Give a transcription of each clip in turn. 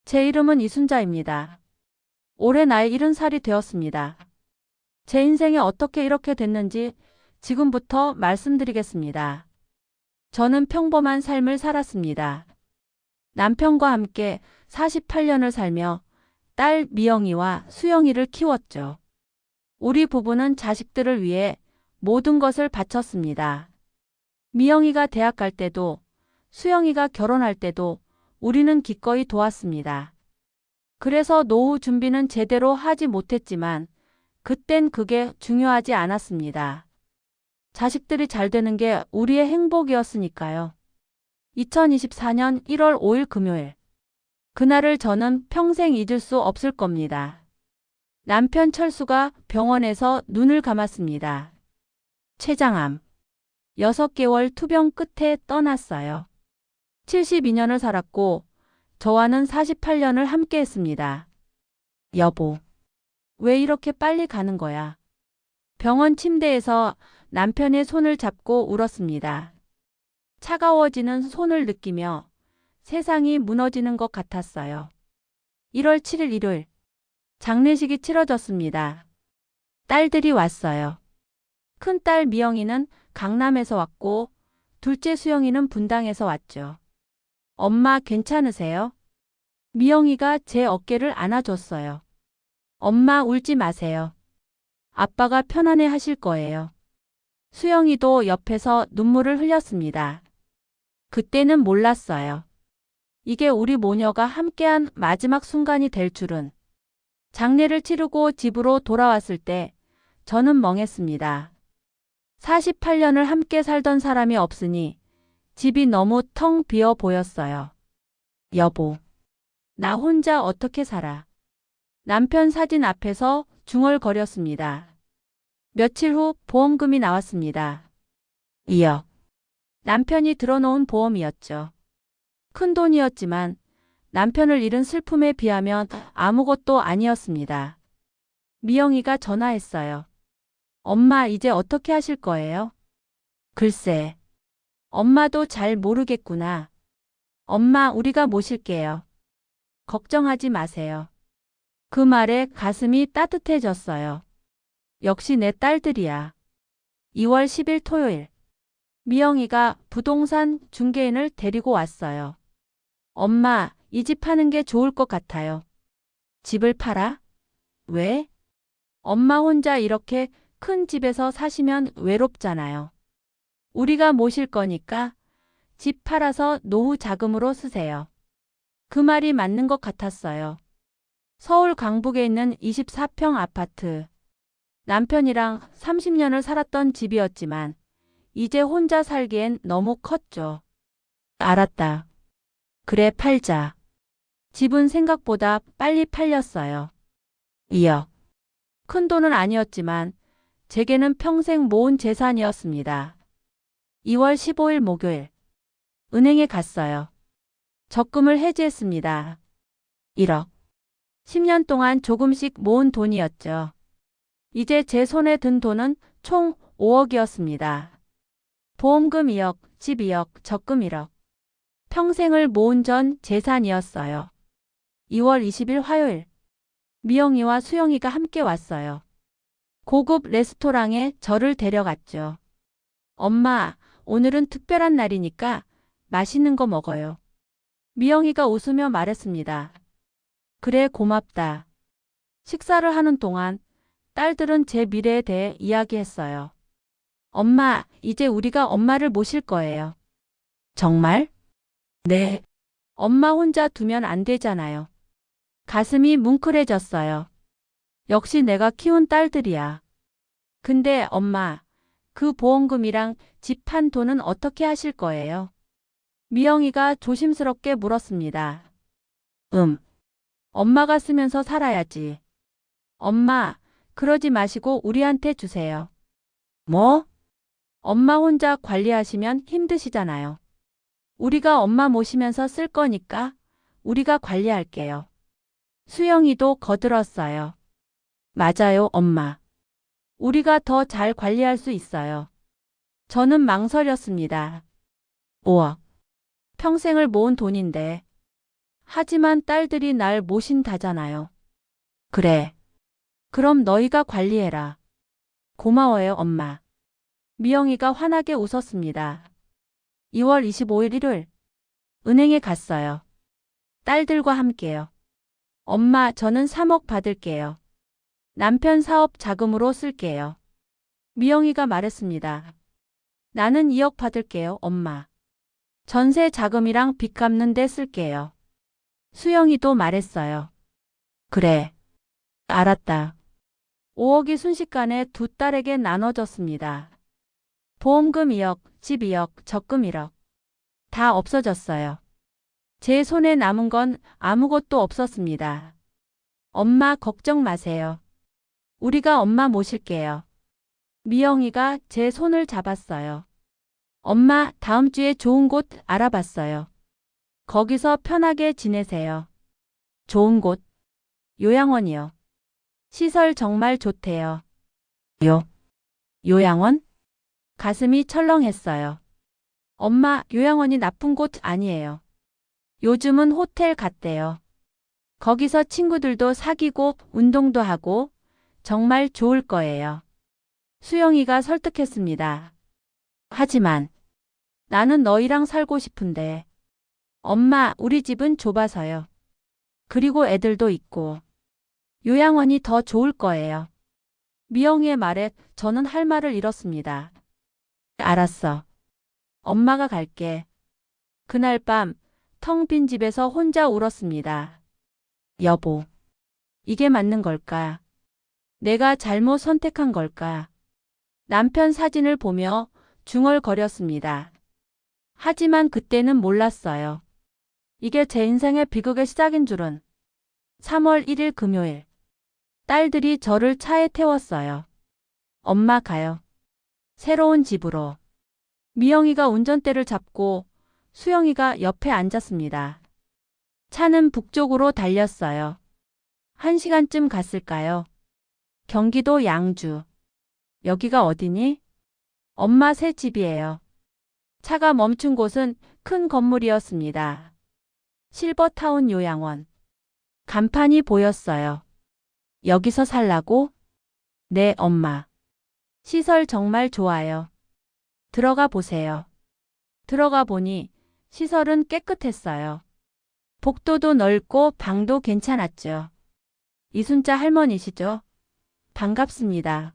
제 이름은 이순자입니다. 올해 나이 70살이 되었습니다. 제 인생에 어떻게 이렇게 됐는지 지금부터 말씀드리겠습니다. 저는 평범한 삶을 살았습니다. 남편과 함께 48년을 살며 딸 미영이와 수영이를 키웠죠. 우리 부부는 자식들을 위해 모든 것을 바쳤습니다. 미영이가 대학 갈 때도 수영이가 결혼할 때도 우리는 기꺼이 도왔습니다. 그래서 노후 준비는 제대로 하지 못했지만 그땐 그게 중요하지 않았습니다. 자식들이 잘 되는 게 우리의 행복이었으니까요. 2024년 1월 5일 금요일. 그날을 저는 평생 잊을 수 없을 겁니다. 남편 철수가 병원에서 눈을 감았습니다. 췌장암. 6개월 투병 끝에 떠났어요. 72년을 살았고 저와는 48년을 함께 했습니다. 여보, 왜 이렇게 빨리 가는 거야? 병원 침대에서 남편의 손을 잡고 울었습니다. 차가워지는 손을 느끼며 세상이 무너지는 것 같았어요. 1월 7일 일요일. 장례식이 치러졌습니다. 딸들이 왔어요. 큰딸 미영이는 강남에서 왔고 둘째 수영이는 분당에서 왔죠. 엄마 괜찮으세요? 미영이가 제 어깨를 안아줬어요. 엄마 울지 마세요. 아빠가 편안해 하실 거예요. 수영이도 옆에서 눈물을 흘렸습니다. 그때는 몰랐어요. 이게 우리 모녀가 함께한 마지막 순간이 될 줄은. 장례를 치르고 집으로 돌아왔을 때 저는 멍했습니다. 48년을 함께 살던 사람이 없으니 집이 너무 텅 비어 보였어요. 여보, 나 혼자 어떻게 살아? 남편 사진 앞에서 중얼거렸습니다. 며칠 후 보험금이 나왔습니다. 2억. 남편이 들어놓은 보험이었죠. 큰 돈이었지만 남편을 잃은 슬픔에 비하면 아무것도 아니었습니다. 미영이가 전화했어요. 엄마 이제 어떻게 하실 거예요? 글쎄. 엄마도 잘 모르겠구나. 엄마 우리가 모실게요. 걱정하지 마세요. 그 말에 가슴이 따뜻해졌어요. 역시 내 딸들이야. 2월 10일 토요일. 미영이가 부동산 중개인을 데리고 왔어요. 엄마, 이 집 파는 게 좋을 것 같아요. 집을 팔아? 왜? 엄마 혼자 이렇게 큰 집에서 사시면 외롭잖아요. 우리가 모실 거니까 집 팔아서 노후 자금으로 쓰세요. 그 말이 맞는 것 같았어요. 서울 강북에 있는 24평 아파트. 남편이랑 30년을 살았던 집이었지만 이제 혼자 살기엔 너무 컸죠. 알았다. 그래 팔자. 집은 생각보다 빨리 팔렸어요. 2억. 큰 돈은 아니었지만 제게는 평생 모은 재산이었습니다. 2월 15일 목요일. 은행에 갔어요. 적금을 해지했습니다. 1억. 10년 동안 조금씩 모은 돈이었죠. 이제 제 손에 든 돈은 총 5억이었습니다. 보험금 2억, 집 2억, 적금 1억. 평생을 모은 전 재산이었어요. 2월 20일 화요일. 미영이와 수영이가 함께 왔어요. 고급 레스토랑에 저를 데려갔죠. 엄마, 오늘은 특별한 날이니까 맛있는 거 먹어요. 미영이가 웃으며 말했습니다. 그래, 고맙다. 식사를 하는 동안 딸들은 제 미래에 대해 이야기했어요. 엄마, 이제 우리가 엄마를 모실 거예요. 정말? 네. 엄마 혼자 두면 안 되잖아요. 가슴이 뭉클해졌어요. 역시 내가 키운 딸들이야. 근데 엄마, 그 보험금이랑 집 판 돈은 어떻게 하실 거예요? 미영이가 조심스럽게 물었습니다. 엄마가 쓰면서 살아야지. 엄마, 그러지 마시고 우리한테 주세요. 뭐? 엄마 혼자 관리하시면 힘드시잖아요. 우리가 엄마 모시면서 쓸 거니까 우리가 관리할게요. 수영이도 거들었어요. 맞아요, 엄마. 우리가 더 잘 관리할 수 있어요. 저는 망설였습니다. 5억. 평생을 모은 돈인데. 하지만 딸들이 날 모신다잖아요. 그래. 그럼 너희가 관리해라. 고마워요, 엄마. 미영이가 환하게 웃었습니다. 2월 25일 일요일. 은행에 갔어요. 딸들과 함께요. 엄마, 저는 3억 받을게요. 남편 사업 자금으로 쓸게요. 미영이가 말했습니다. 나는 2억 받을게요, 엄마. 전세 자금이랑 빚 갚는 데 쓸게요. 수영이도 말했어요. 그래. 알았다. 5억이 순식간에 두 딸에게 나눠졌습니다. 보험금 2억, 집 2억, 적금 1억. 다 없어졌어요. 제 손에 남은 건 아무것도 없었습니다. 엄마 걱정 마세요. 우리가 엄마 모실게요. 미영이가 제 손을 잡았어요. 엄마, 다음 주에 좋은 곳 알아봤어요. 거기서 편하게 지내세요. 좋은 곳? 요양원이요. 시설 정말 좋대요. 요양원? 가슴이 철렁했어요. 엄마, 요양원이 나쁜 곳 아니에요. 요즘은 호텔 같대요. 거기서 친구들도 사귀고 운동도 하고 정말 좋을 거예요. 수영이가 설득했습니다. 하지만 나는 너희랑 살고 싶은데. 엄마, 우리 집은 좁아서요. 그리고 애들도 있고. 요양원이 더 좋을 거예요. 미영이의 말에 저는 할 말을 잃었습니다. 알았어. 엄마가 갈게. 그날 밤 텅 빈 집에서 혼자 울었습니다. 여보, 이게 맞는 걸까? 내가 잘못 선택한 걸까? 남편 사진을 보며 중얼거렸습니다. 하지만 그때는 몰랐어요. 이게 제 인생의 비극의 시작인 줄은. 3월 1일 금요일. 딸들이 저를 차에 태웠어요. 엄마 가요. 새로운 집으로. 미영이가 운전대를 잡고 수영이가 옆에 앉았습니다. 차는 북쪽으로 달렸어요. 1시간쯤 갔을까요? 경기도 양주. 여기가 어디니? 엄마 새 집이에요. 차가 멈춘 곳은 큰 건물이었습니다. 실버타운 요양원. 간판이 보였어요. 여기서 살라고? 네, 엄마. 시설 정말 좋아요. 들어가 보세요. 들어가 보니 시설은 깨끗했어요. 복도도 넓고 방도 괜찮았죠. 이순자 할머니시죠? 반갑습니다.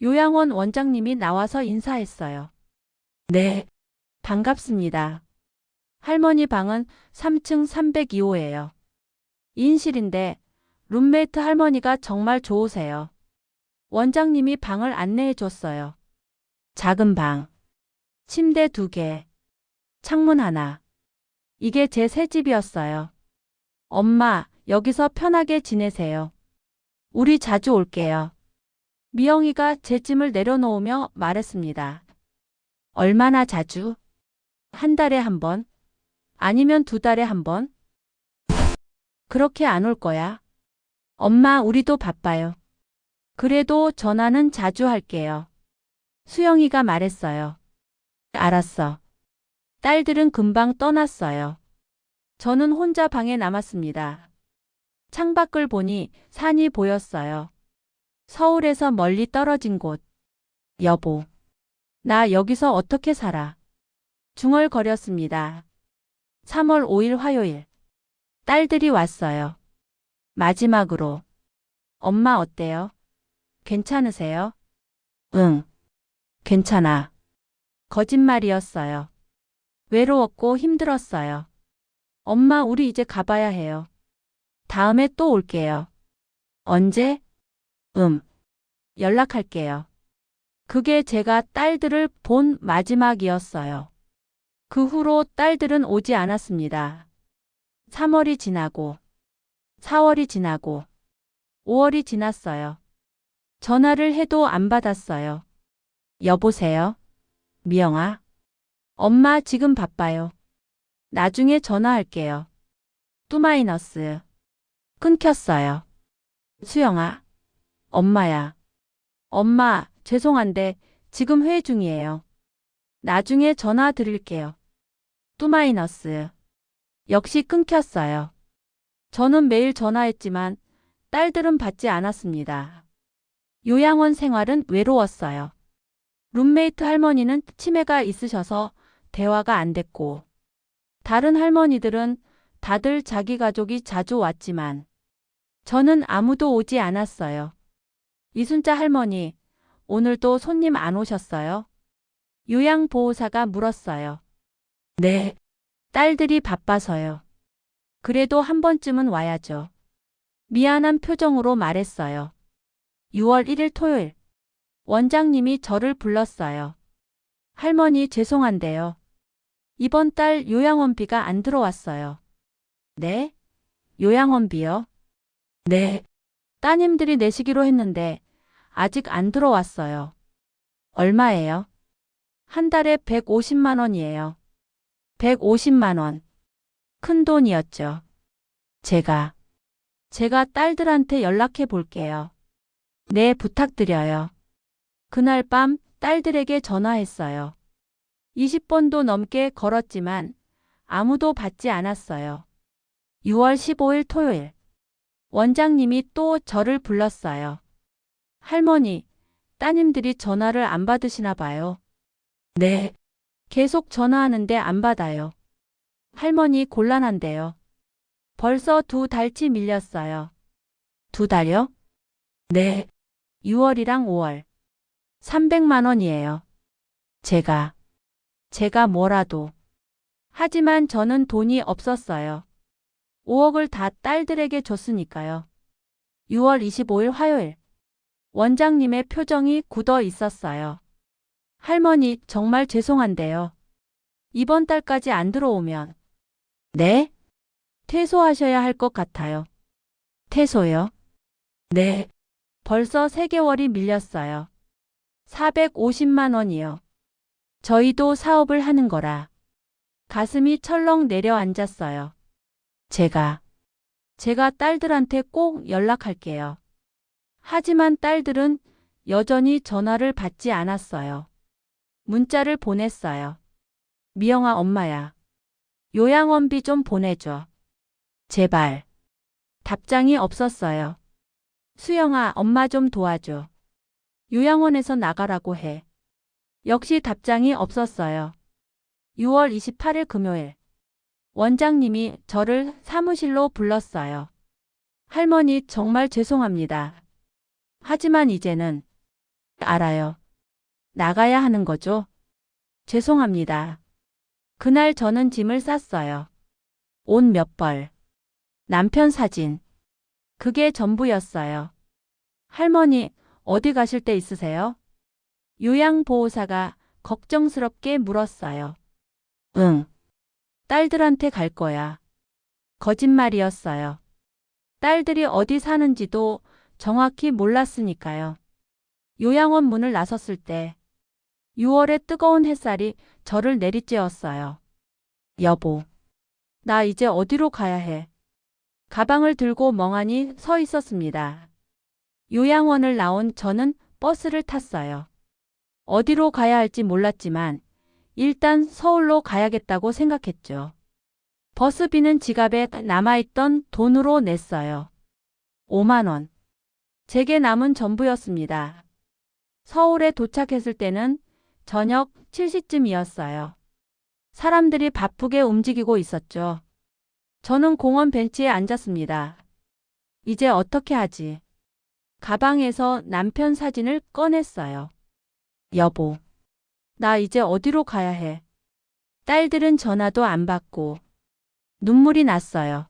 요양원 원장님이 나와서 인사했어요. 네, 반갑습니다. 할머니 방은 3층 302호예요. 2인실인데 룸메이트 할머니가 정말 좋으세요. 원장님이 방을 안내해 줬어요. 작은 방, 침대 2개, 창문 하나. 이게 제 새 집이었어요. 엄마, 여기서 편하게 지내세요. 우리 자주 올게요. 미영이가 제 짐을 내려놓으며 말했습니다. 얼마나 자주? 한 달에 한 번? 아니면 2달에 한 번? 그렇게 안 올 거야. 엄마, 우리도 바빠요. 그래도 전화는 자주 할게요. 수영이가 말했어요. 알았어. 딸들은 금방 떠났어요. 저는 혼자 방에 남았습니다. 창밖을 보니 산이 보였어요. 서울에서 멀리 떨어진 곳. 여보, 나 여기서 어떻게 살아? 중얼거렸습니다. 3월 5일 화요일. 딸들이 왔어요. 마지막으로. 엄마 어때요? 괜찮으세요? 응, 괜찮아. 거짓말이었어요. 외로웠고 힘들었어요. 엄마, 우리 이제 가봐야 해요. 다음에 또 올게요. 언제? 연락할게요. 그게 제가 딸들을 본 마지막이었어요. 그 후로 딸들은 오지 않았습니다. 3월이 지나고, 4월이 지나고, 5월이 지났어요. 전화를 해도 안 받았어요. 여보세요? 미영아? 엄마 지금 바빠요. 나중에 전화할게요. 뚜마이너스. 끊겼어요. 수영아. 엄마야. 엄마, 죄송한데 지금 회의 중이에요. 나중에 전화 드릴게요. 뚜마이너스. 역시 끊겼어요. 저는 매일 전화했지만 딸들은 받지 않았습니다. 요양원 생활은 외로웠어요. 룸메이트 할머니는 치매가 있으셔서 대화가 안 됐고, 다른 할머니들은 다들 자기 가족이 자주 왔지만, 저는 아무도 오지 않았어요. 이순자 할머니, 오늘도 손님 안 오셨어요? 요양보호사가 물었어요. 네, 딸들이 바빠서요. 그래도 한 번쯤은 와야죠. 미안한 표정으로 말했어요. 6월 1일 토요일, 원장님이 저를 불렀어요. 할머니 죄송한데요. 이번 달 요양원비가 안 들어왔어요. 네? 요양원비요? 네. 따님들이 내시기로 했는데 아직 안 들어왔어요. 얼마예요? 한 달에 150만 원이에요. 150만 원. 큰 돈이었죠. 제가 딸들한테 연락해 볼게요. 네, 부탁드려요. 그날 밤 딸들에게 전화했어요. 20번도 넘게 걸었지만 아무도 받지 않았어요. 6월 15일 토요일. 원장님이 또 저를 불렀어요. 할머니, 따님들이 전화를 안 받으시나 봐요. 네. 계속 전화하는데 안 받아요. 할머니 곤란한데요. 벌써 2달치 밀렸어요. 2달요? 네. 6월이랑 5월. 300만 원이에요. 제가 뭐라도. 하지만 저는 돈이 없었어요. 5억을 다 딸들에게 줬으니까요. 6월 25일 화요일. 원장님의 표정이 굳어 있었어요. 할머니, 정말 죄송한데요. 이번 달까지 안 들어오면. 네? 퇴소하셔야 할 것 같아요. 퇴소요? 네. 벌써 3개월이 밀렸어요. 450만 원이요. 저희도 사업을 하는 거라. 가슴이 철렁 내려앉았어요. 제가 딸들한테 꼭 연락할게요. 하지만 딸들은 여전히 전화를 받지 않았어요. 문자를 보냈어요. 미영아 엄마야. 요양원비 좀 보내줘. 제발. 답장이 없었어요. 수영아 엄마 좀 도와줘. 요양원에서 나가라고 해. 역시 답장이 없었어요. 6월 28일 금요일. 원장님이 저를 사무실로 불렀어요. 할머니 정말 죄송합니다. 하지만 이제는 알아요. 나가야 하는 거죠? 죄송합니다. 그날 저는 짐을 쌌어요. 옷 몇 벌. 남편 사진. 그게 전부였어요. 할머니, 어디 가실 데 있으세요? 요양보호사가 걱정스럽게 물었어요. 응. 딸들한테 갈 거야. 거짓말이었어요. 딸들이 어디 사는지도 정확히 몰랐으니까요. 요양원 문을 나섰을 때 6월의 뜨거운 햇살이 저를 내리쬐었어요. 여보, 나 이제 어디로 가야 해? 가방을 들고 멍하니 서 있었습니다. 요양원을 나온 저는 버스를 탔어요. 어디로 가야 할지 몰랐지만 일단 서울로 가야겠다고 생각했죠. 버스비는 지갑에 남아있던 돈으로 냈어요. 5만 원. 제게 남은 전부였습니다. 서울에 도착했을 때는 저녁 7시쯤이었어요. 사람들이 바쁘게 움직이고 있었죠. 저는 공원 벤치에 앉았습니다. 이제 어떻게 하지? 가방에서 남편 사진을 꺼냈어요. 여보, 나 이제 어디로 가야 해? 딸들은 전화도 안 받고 눈물이 났어요.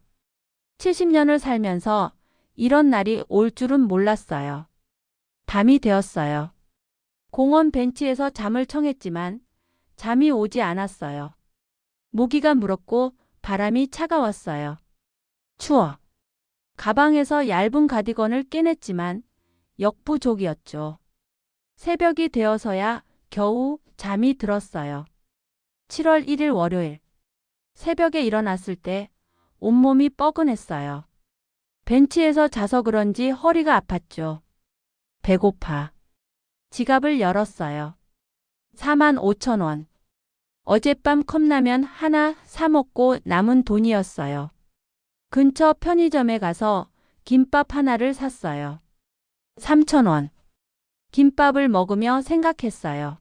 70년을 살면서 이런 날이 올 줄은 몰랐어요. 밤이 되었어요. 공원 벤치에서 잠을 청했지만 잠이 오지 않았어요. 모기가 물었고 바람이 차가웠어요. 추워. 가방에서 얇은 가디건을 깨냈지만 역부족이었죠. 새벽이 되어서야 겨우 잠이 들었어요. 7월 1일 월요일. 새벽에 일어났을 때 온몸이 뻐근했어요. 벤치에서 자서 그런지 허리가 아팠죠. 배고파. 지갑을 열었어요. 4만 5천 원. 어젯밤 컵라면 하나 사 먹고 남은 돈이었어요. 근처 편의점에 가서 김밥 하나를 샀어요. 3,000원. 김밥을 먹으며 생각했어요.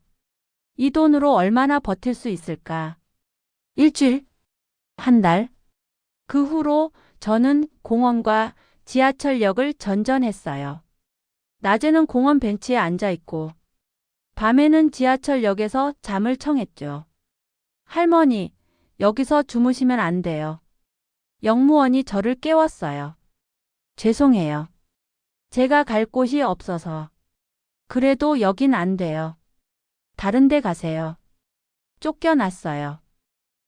이 돈으로 얼마나 버틸 수 있을까? 일주일? 한 달? 그 후로 저는 공원과 지하철역을 전전했어요. 낮에는 공원 벤치에 앉아 있고, 밤에는 지하철역에서 잠을 청했죠. 할머니, 여기서 주무시면 안 돼요. 역무원이 저를 깨웠어요. 죄송해요. 제가 갈 곳이 없어서. 그래도 여긴 안 돼요. 다른 데 가세요. 쫓겨났어요.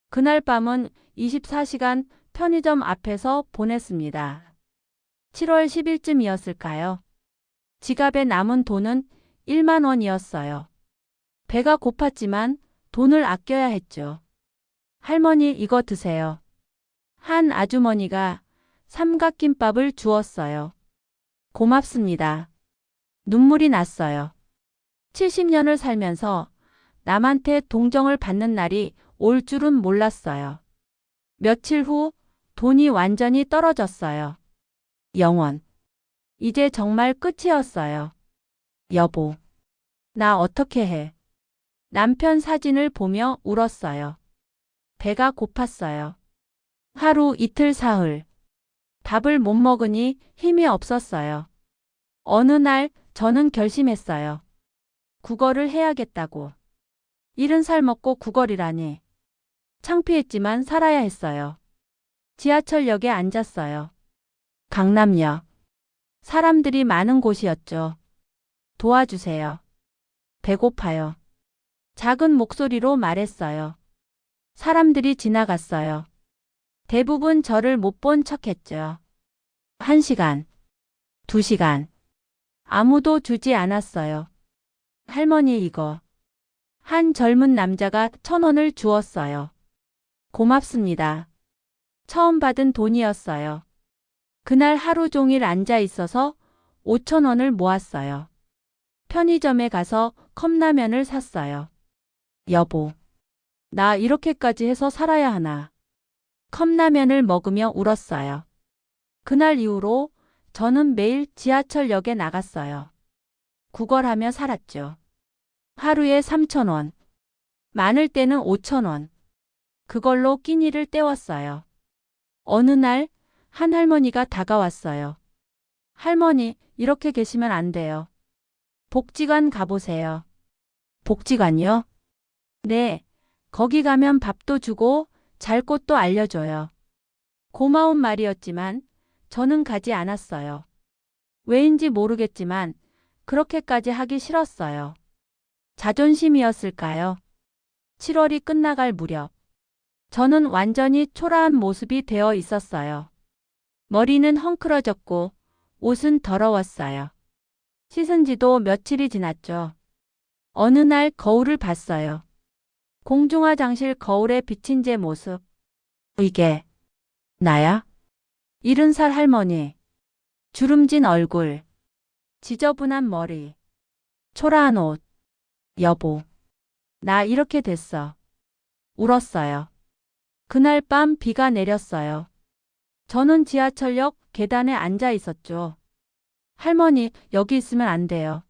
그날 밤은 24시간 편의점 앞에서 보냈습니다. 7월 10일쯤이었을까요? 지갑에 남은 돈은 1만 원이었어요. 배가 고팠지만 돈을 아껴야 했죠. 할머니 이거 드세요. 한 아주머니가 삼각김밥을 주었어요. 고맙습니다. 눈물이 났어요. 70년을 살면서 남한테 동정을 받는 날이 올 줄은 몰랐어요. 며칠 후 돈이 완전히 떨어졌어요. 영원. 이제 정말 끝이었어요. 여보, 나 어떻게 해? 남편 사진을 보며 울었어요. 배가 고팠어요. 하루 이틀 사흘. 밥을 못 먹으니 힘이 없었어요. 어느 날 저는 결심했어요. 국어를 해야겠다고. 70살 먹고 국어리라니. 창피했지만 살아야 했어요. 지하철역에 앉았어요. 강남역. 사람들이 많은 곳이었죠. 도와주세요. 배고파요. 작은 목소리로 말했어요. 사람들이 지나갔어요. 대부분 저를 못 본 척했죠. 1시간, 2시간. 아무도 주지 않았어요. 할머니 이거. 한 젊은 남자가 1,000원을 주었어요. 고맙습니다. 처음 받은 돈이었어요. 그날 하루 종일 앉아 있어서 5,000원을 모았어요. 편의점에 가서 컵라면을 샀어요. 여보, 나 이렇게까지 해서 살아야 하나. 컵라면을 먹으며 울었어요. 그날 이후로 저는 매일 지하철역에 나갔어요. 구걸하며 살았죠. 하루에 3,000원. 많을 때는 5,000원. 그걸로 끼니를 때웠어요. 어느 날 한 할머니가 다가왔어요. 할머니, 이렇게 계시면 안 돼요. 복지관 가보세요. 복지관이요? 네, 거기 가면 밥도 주고 잘 곳도 알려줘요. 고마운 말이었지만 저는 가지 않았어요. 왜인지 모르겠지만 그렇게까지 하기 싫었어요. 자존심이었을까요? 7월이 끝나갈 무렵 저는 완전히 초라한 모습이 되어 있었어요. 머리는 헝클어졌고 옷은 더러웠어요. 씻은 지도 며칠이 지났죠. 어느 날 거울을 봤어요. 공중화장실 거울에 비친 제 모습. 이게 나야? 70살 할머니. 주름진 얼굴. 지저분한 머리. 초라한 옷. 여보, 나 이렇게 됐어. 울었어요. 그날 밤 비가 내렸어요. 저는 지하철역 계단에 앉아 있었죠. 할머니, 여기 있으면 안 돼요.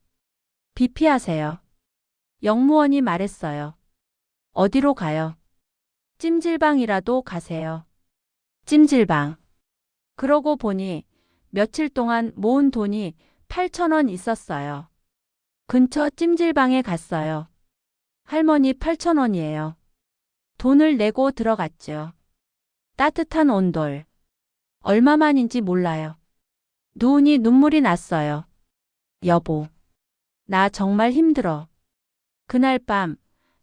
비 피하세요. 역무원이 말했어요. 어디로 가요? 찜질방이라도 가세요. 찜질방. 그러고 보니 며칠 동안 모은 돈이 8,000원 있었어요. 근처 찜질방에 갔어요. 할머니 8,000원이에요. 돈을 내고 들어갔죠. 따뜻한 온돌. 얼마만인지 몰라요. 누우니 눈물이 났어요. 여보, 나 정말 힘들어. 그날 밤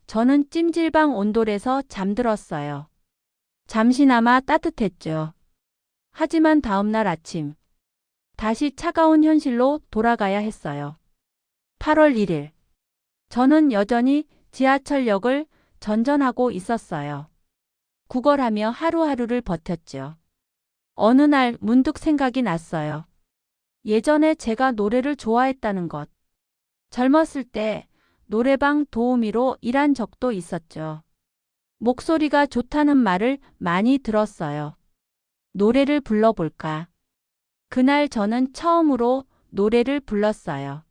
저는 찜질방 온돌에서 잠들었어요. 잠시나마 따뜻했죠. 하지만 다음날 아침 다시 차가운 현실로 돌아가야 했어요. 8월 1일 저는 여전히 지하철역을 전전하고 있었어요. 구걸하며 하루하루를 버텼죠. 어느 날 문득 생각이 났어요. 예전에 제가 노래를 좋아했다는 것. 젊었을 때 노래방 도우미로 일한 적도 있었죠. 목소리가 좋다는 말을 많이 들었어요. 노래를 불러볼까? 그날 저는 처음으로 노래를 불렀어요.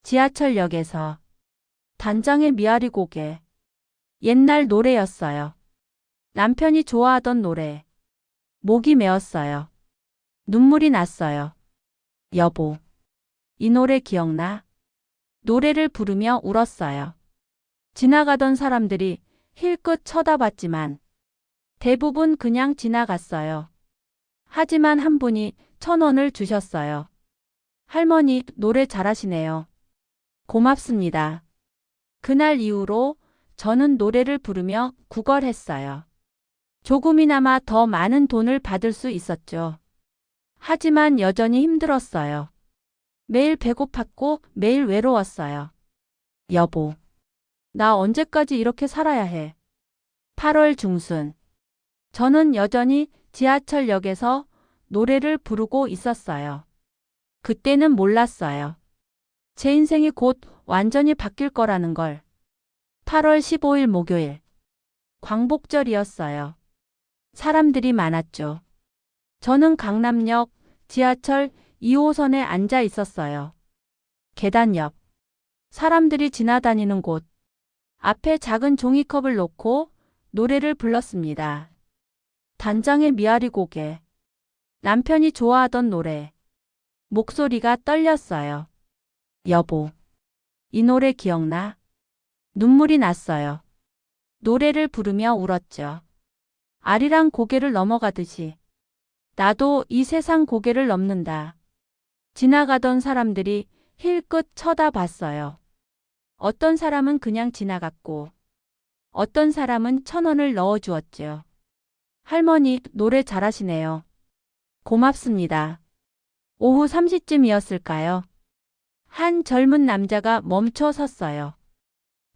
지하철역에서 단장의 미아리 고개. 옛날 노래였어요. 남편이 좋아하던 노래. 목이 메었어요. 눈물이 났어요. 여보, 이 노래 기억나? 노래를 부르며 울었어요. 지나가던 사람들이 힐끗 쳐다봤지만 대부분 그냥 지나갔어요. 하지만 한 분이 1,000원을 주셨어요. 할머니, 노래 잘하시네요. 고맙습니다. 그날 이후로 저는 노래를 부르며 구걸했어요. 조금이나마 더 많은 돈을 받을 수 있었죠. 하지만 여전히 힘들었어요. 매일 배고팠고 매일 외로웠어요. 여보, 나 언제까지 이렇게 살아야 해? 8월 중순. 저는 여전히 지하철역에서 노래를 부르고 있었어요. 그때는 몰랐어요. 제 인생이 곧 완전히 바뀔 거라는 걸. 8월 15일 목요일. 광복절이었어요. 사람들이 많았죠. 저는 강남역 지하철 2호선에 앉아 있었어요. 계단 옆. 사람들이 지나다니는 곳. 앞에 작은 종이컵을 놓고 노래를 불렀습니다. 단장의 미아리 고개. 남편이 좋아하던 노래. 목소리가 떨렸어요. 여보, 이 노래 기억나? 눈물이 났어요. 노래를 부르며 울었죠. 아리랑 고개를 넘어가듯이. 나도 이 세상 고개를 넘는다. 지나가던 사람들이 힐끗 쳐다봤어요. 어떤 사람은 그냥 지나갔고, 어떤 사람은 1,000원을 넣어주었죠. 할머니, 노래 잘하시네요. 고맙습니다. 오후 3시쯤이었을까요? 한 젊은 남자가 멈춰 섰어요.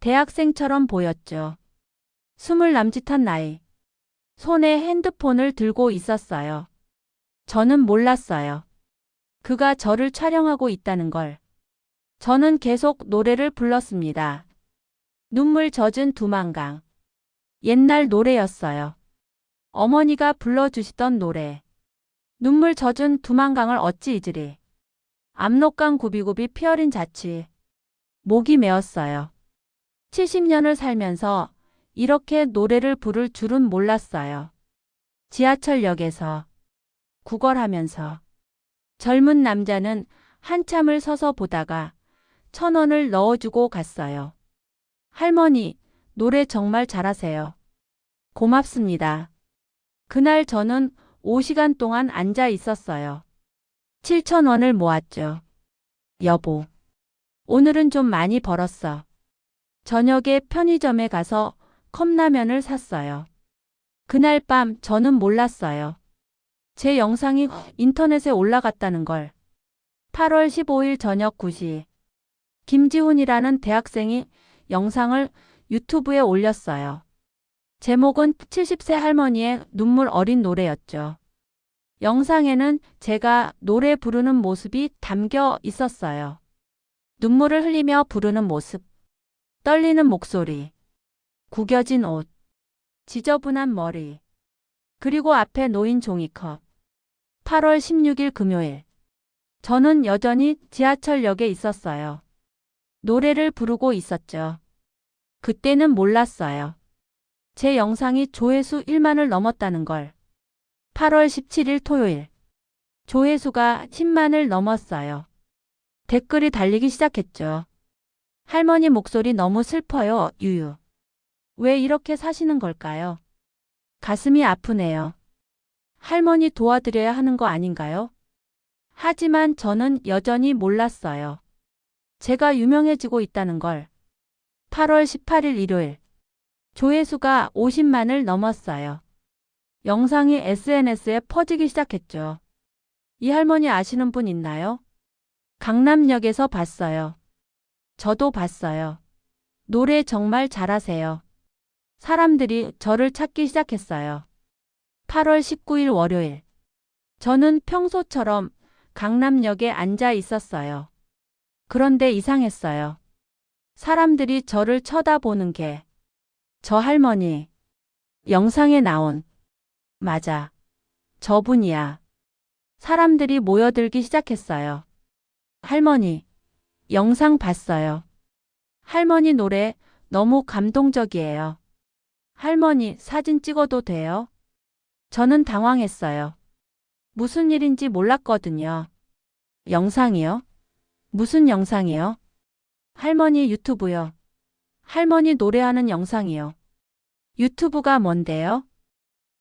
대학생처럼 보였죠. 20 남짓한 나이. 손에 핸드폰을 들고 있었어요. 저는 몰랐어요. 그가 저를 촬영하고 있다는 걸. 저는 계속 노래를 불렀습니다. 눈물 젖은 두만강. 옛날 노래였어요. 어머니가 불러주시던 노래. 눈물 젖은 두만강을 어찌 잊으리. 압록강 굽이굽이 피어린 자취. 목이 메었어요. 70년을 살면서 이렇게 노래를 부를 줄은 몰랐어요. 지하철역에서 구걸하면서 젊은 남자는 한참을 서서 보다가 1,000원을 넣어주고 갔어요. 할머니, 노래 정말 잘하세요. 고맙습니다. 그날 저는 5시간 동안 앉아 있었어요. 7,000원을 모았죠. 여보, 오늘은 좀 많이 벌었어. 저녁에 편의점에 가서 컵라면을 샀어요. 그날 밤 저는 몰랐어요. 제 영상이 인터넷에 올라갔다는 걸. 8월 15일 저녁 9시. 김지훈이라는 대학생이 영상을 유튜브에 올렸어요. 제목은 70세 할머니의 눈물 어린 노래였죠. 영상에는 제가 노래 부르는 모습이 담겨 있었어요. 눈물을 흘리며 부르는 모습, 떨리는 목소리, 구겨진 옷, 지저분한 머리, 그리고 앞에 놓인 종이컵. 8월 16일 금요일. 저는 여전히 지하철역에 있었어요. 노래를 부르고 있었죠. 그때는 몰랐어요. 제 영상이 조회수 1만을 넘었다는 걸. 8월 17일 토요일. 조회수가 10만을 넘었어요. 댓글이 달리기 시작했죠. 할머니 목소리 너무 슬퍼요, 유유. 왜 이렇게 사시는 걸까요? 가슴이 아프네요. 할머니 도와드려야 하는 거 아닌가요? 하지만 저는 여전히 몰랐어요. 제가 유명해지고 있다는 걸. 8월 18일 일요일. 조회수가 50만을 넘었어요. 영상이 SNS에 퍼지기 시작했죠. 이 할머니 아시는 분 있나요? 강남역에서 봤어요. 저도 봤어요. 노래 정말 잘하세요. 사람들이 저를 찾기 시작했어요. 8월 19일 월요일. 저는 평소처럼 강남역에 앉아 있었어요. 그런데 이상했어요. 사람들이 저를 쳐다보는 게. 저 할머니. 영상에 나온, 맞아. 저분이야. 사람들이 모여들기 시작했어요. 할머니, 영상 봤어요. 할머니 노래 너무 감동적이에요. 할머니 사진 찍어도 돼요? 저는 당황했어요. 무슨 일인지 몰랐거든요. 영상이요? 무슨 영상이요? 할머니 유튜브요. 할머니 노래하는 영상이요. 유튜브가 뭔데요?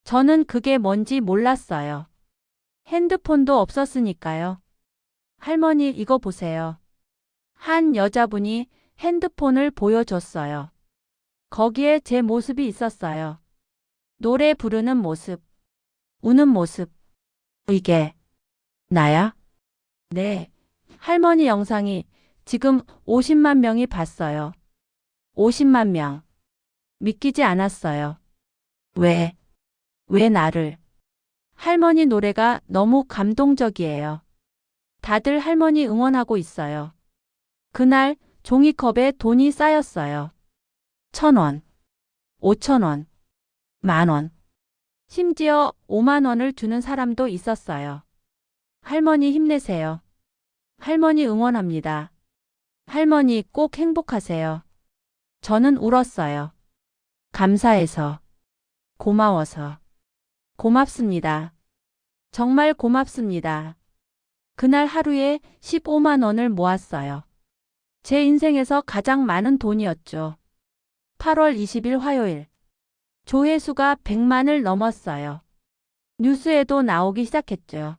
저는 그게 뭔지 몰랐어요. 핸드폰도 없었으니까요. 할머니 이거 보세요. 한 여자분이 핸드폰을 보여줬어요. 거기에 제 모습이 있었어요. 노래 부르는 모습, 우는 모습. 이게 나야? 네. 할머니 영상이 지금 50만 명이 봤어요. 50만 명. 믿기지 않았어요. 왜? 왜 나를? 할머니 노래가 너무 감동적이에요. 다들 할머니 응원하고 있어요. 그날 종이컵에 돈이 쌓였어요. 1,000원, 5,000원, 10,000원. 심지어 5만 원을 주는 사람도 있었어요. 할머니 힘내세요. 할머니 응원합니다. 할머니 꼭 행복하세요. 저는 울었어요. 감사해서, 고마워서, 고맙습니다. 정말 고맙습니다. 그날 하루에 15만 원을 모았어요. 제 인생에서 가장 많은 돈이었죠. 8월 20일 화요일. 조회수가 100만을 넘었어요. 뉴스에도 나오기 시작했죠.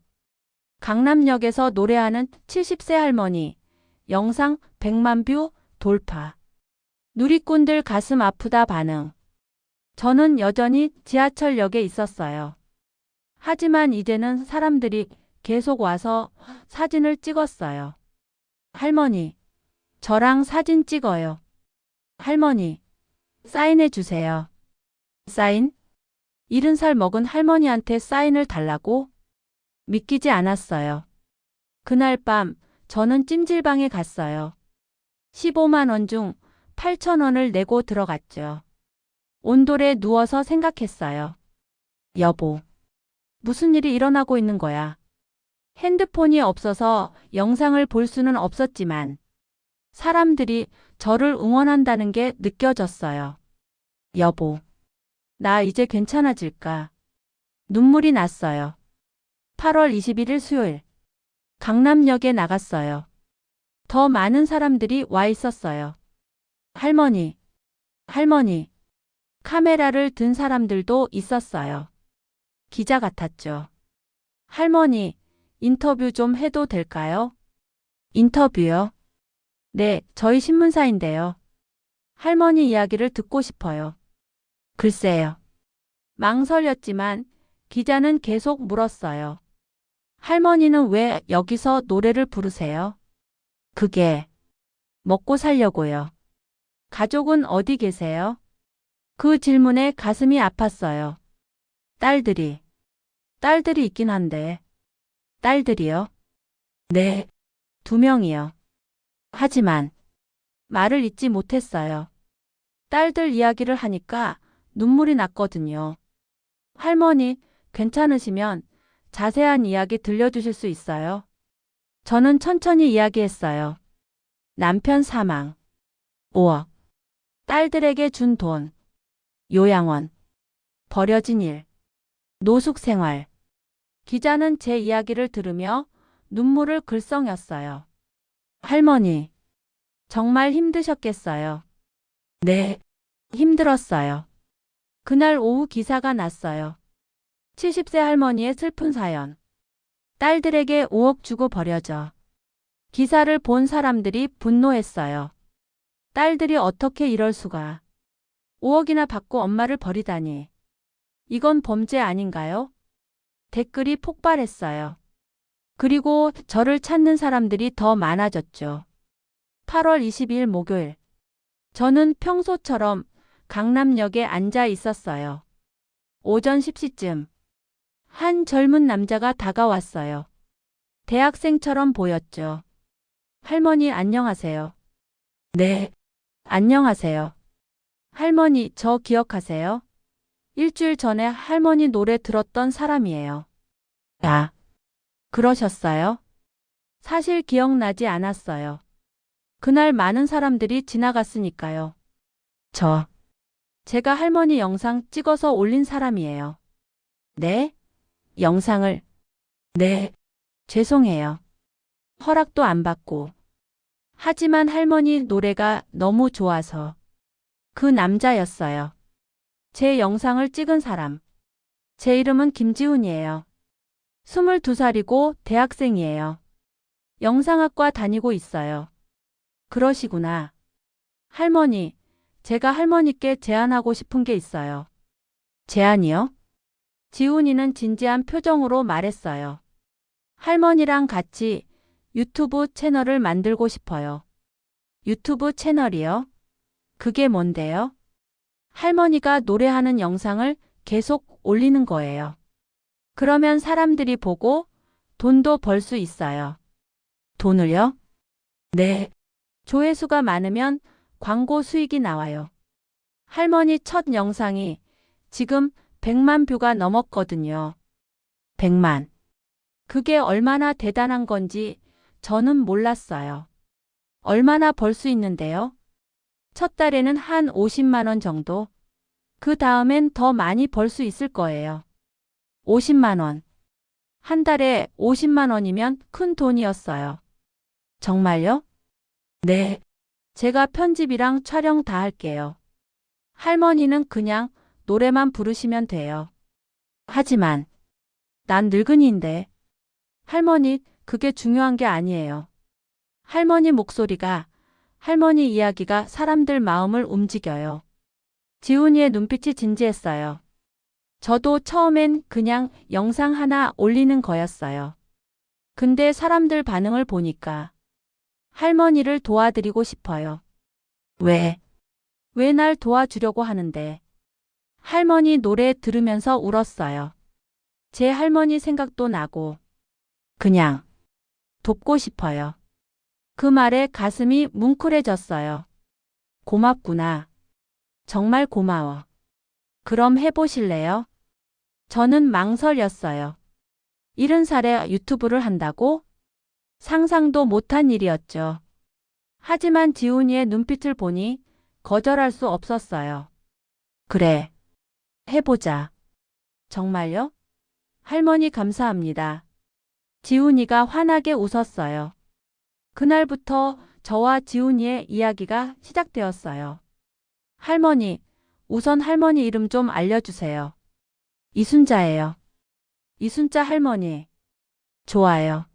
강남역에서 노래하는 70세 할머니. 영상 100만 뷰 돌파. 누리꾼들 가슴 아프다 반응. 저는 여전히 지하철역에 있었어요. 하지만 이제는 사람들이 계속 와서 사진을 찍었어요. 할머니, 저랑 사진 찍어요. 할머니, 사인해 주세요. 사인? 70살 먹은 할머니한테 사인을 달라고? 믿기지 않았어요. 그날 밤 저는 찜질방에 갔어요. 15만 원 중 8천 원을 내고 들어갔죠. 온돌에 누워서 생각했어요. 여보, 무슨 일이 일어나고 있는 거야? 핸드폰이 없어서 영상을 볼 수는 없었지만 사람들이 저를 응원한다는 게 느껴졌어요. 여보, 나 이제 괜찮아질까? 눈물이 났어요. 8월 21일 수요일. 강남역에 나갔어요. 더 많은 사람들이 와 있었어요. 할머니, 할머니. 카메라를 든 사람들도 있었어요. 기자 같았죠. 할머니, 인터뷰 좀 해도 될까요? 인터뷰요? 네, 저희 신문사인데요. 할머니 이야기를 듣고 싶어요. 글쎄요. 망설였지만 기자는 계속 물었어요. 할머니는 왜 여기서 노래를 부르세요? 그게 먹고 살려고요. 가족은 어디 계세요? 그 질문에 가슴이 아팠어요. 딸들이 있긴 한데. 딸들이요? 네, 2명이요. 하지만 말을 잇지 못했어요. 딸들 이야기를 하니까 눈물이 났거든요. 할머니, 괜찮으시면 자세한 이야기 들려주실 수 있어요? 저는 천천히 이야기했어요. 남편 사망, 5억, 딸들에게 준 돈, 요양원, 버려진 일, 노숙 생활. 기자는 제 이야기를 들으며 눈물을 글썽였어요. 할머니, 정말 힘드셨겠어요. 네, 힘들었어요. 그날 오후 기사가 났어요. 70세 할머니의 슬픈 사연. 딸들에게 5억 주고 버려져. 기사를 본 사람들이 분노했어요. 딸들이 어떻게 이럴 수가. 5억이나 받고 엄마를 버리다니. 이건 범죄 아닌가요? 댓글이 폭발했어요. 그리고 저를 찾는 사람들이 더 많아졌죠. 8월 22일 목요일. 저는 평소처럼 강남역에 앉아 있었어요. 오전 10시쯤. 한 젊은 남자가 다가왔어요. 대학생처럼 보였죠. 할머니 안녕하세요. 네, 안녕하세요. 할머니 저 기억하세요? 일주일 전에 할머니 노래 들었던 사람이에요. 아, 그러셨어요? 사실 기억나지 않았어요. 그날 많은 사람들이 지나갔으니까요. 저, 제가 할머니 영상 찍어서 올린 사람이에요. 네? 영상을, 네, 죄송해요. 허락도 안 받고. 하지만 할머니 노래가 너무 좋아서. 그 남자였어요. 제 영상을 찍은 사람. 제 이름은 김지훈이에요. 22살이고 대학생이에요. 영상학과 다니고 있어요. 그러시구나. 할머니, 제가 할머니께 제안하고 싶은 게 있어요. 제안이요? 지훈이는 진지한 표정으로 말했어요. 할머니랑 같이 유튜브 채널을 만들고 싶어요. 유튜브 채널이요? 그게 뭔데요? 할머니가 노래하는 영상을 계속 올리는 거예요. 그러면 사람들이 보고 돈도 벌 수 있어요. 돈을요? 네. 조회수가 많으면 광고 수익이 나와요. 할머니 첫 영상이 지금 100만 뷰가 넘었거든요. 100만. 그게 얼마나 대단한 건지 저는 몰랐어요. 얼마나 벌 수 있는데요? 첫 달에는 한 50만 원 정도? 그 다음엔 더 많이 벌 수 있을 거예요. 50만 원. 한 달에 50만 원이면 큰 돈이었어요. 정말요? 네. 제가 편집이랑 촬영 다 할게요. 할머니는 그냥 노래만 부르시면 돼요. 하지만 난 늙은이인데. 할머니, 그게 중요한 게 아니에요. 할머니 목소리가, 할머니 이야기가 사람들 마음을 움직여요. 지훈이의 눈빛이 진지했어요. 저도 처음엔 그냥 영상 하나 올리는 거였어요. 근데 사람들 반응을 보니까 할머니를 도와드리고 싶어요. 왜? 왜 날 도와주려고 하는데? 할머니 노래 들으면서 울었어요. 제 할머니 생각도 나고 그냥 돕고 싶어요. 그 말에 가슴이 뭉클해졌어요. 고맙구나. 정말 고마워. 그럼 해보실래요? 저는 망설였어요. 70살에 유튜브를 한다고? 상상도 못한 일이었죠. 하지만 지훈이의 눈빛을 보니 거절할 수 없었어요. 그래. 해보자. 정말요? 할머니 감사합니다. 지훈이가 환하게 웃었어요. 그날부터 저와 지훈이의 이야기가 시작되었어요. 할머니, 우선 할머니 이름 좀 알려주세요. 이순자예요. 이순자 할머니. 좋아요.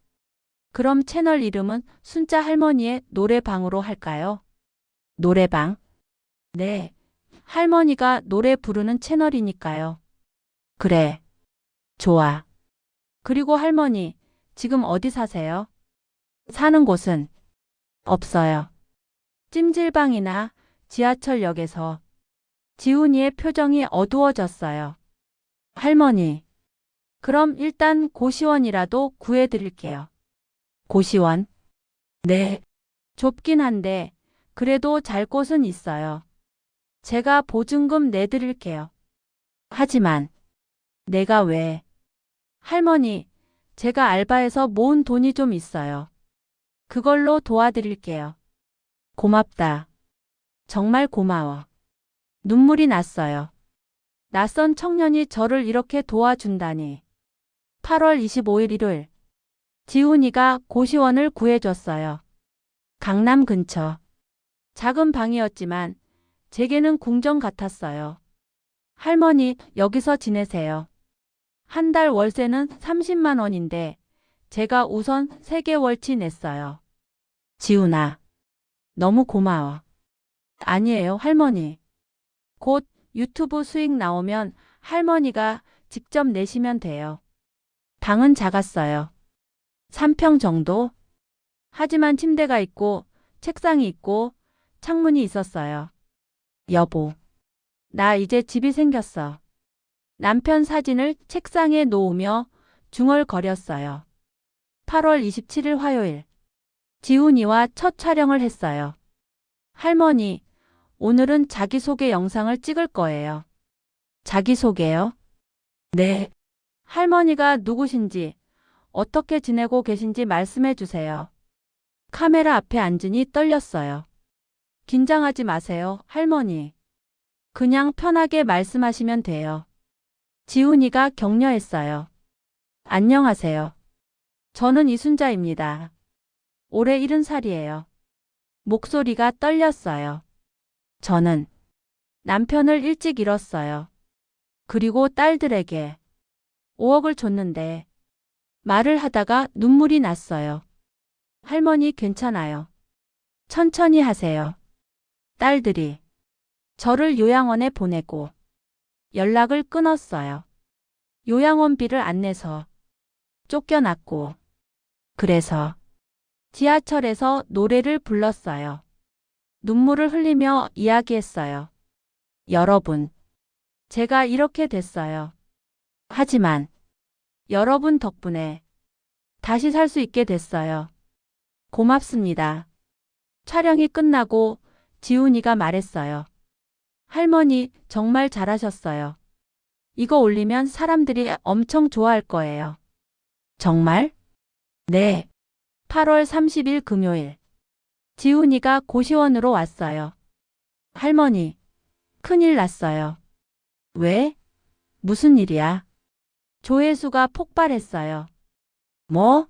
그럼 채널 이름은 순자 할머니의 노래방으로 할까요? 노래방? 네. 할머니가 노래 부르는 채널이니까요. 그래. 좋아. 그리고 할머니, 지금 어디 사세요? 사는 곳은 없어요. 찜질방이나 지하철역에서. 지훈이의 표정이 어두워졌어요. 할머니, 그럼 일단 고시원이라도 구해드릴게요. 고시원? 네. 좁긴 한데 그래도 잘 곳은 있어요. 제가 보증금 내드릴게요. 하지만 내가 왜? 할머니, 제가 알바해서 모은 돈이 좀 있어요. 그걸로 도와드릴게요. 고맙다. 정말 고마워. 눈물이 났어요. 낯선 청년이 저를 이렇게 도와준다니. 8월 25일 일요일. 지훈이가 고시원을 구해줬어요. 강남 근처. 작은 방이었지만 제게는 궁전 같았어요. 할머니, 여기서 지내세요. 한 달 월세는 30만 원인데 제가 우선 3개월치 냈어요. 지훈아, 너무 고마워. 아니에요, 할머니. 곧 유튜브 수익 나오면 할머니가 직접 내시면 돼요. 방은 작았어요. 3평 정도? 하지만 침대가 있고 책상이 있고 창문이 있었어요. 여보, 나 이제 집이 생겼어. 남편 사진을 책상에 놓으며 중얼거렸어요. 8월 27일 화요일. 지훈이와 첫 촬영을 했어요. 할머니, 오늘은 자기소개 영상을 찍을 거예요. 자기소개요? 네. 할머니가 누구신지, 어떻게 지내고 계신지 말씀해 주세요. 카메라 앞에 앉으니 떨렸어요. 긴장하지 마세요, 할머니. 그냥 편하게 말씀하시면 돼요. 지훈이가 격려했어요. 안녕하세요. 저는 이순자입니다. 올해 70살이에요. 목소리가 떨렸어요. 저는 남편을 일찍 잃었어요. 그리고 딸들에게 5억을 줬는데 말을 하다가 눈물이 났어요. 할머니 괜찮아요. 천천히 하세요. 딸들이 저를 요양원에 보내고 연락을 끊었어요. 요양원비를 안 내서 쫓겨났고 그래서 지하철에서 노래를 불렀어요. 눈물을 흘리며 이야기했어요. 여러분, 제가 이렇게 됐어요. 하지만 여러분 덕분에 다시 살 수 있게 됐어요. 고맙습니다. 촬영이 끝나고 지훈이가 말했어요. 할머니 정말 잘하셨어요. 이거 올리면 사람들이 엄청 좋아할 거예요. 정말? 네. 8월 30일 금요일. 지훈이가 고시원으로 왔어요. 할머니, 큰일 났어요. 왜? 무슨 일이야? 조회수가 폭발했어요. 뭐?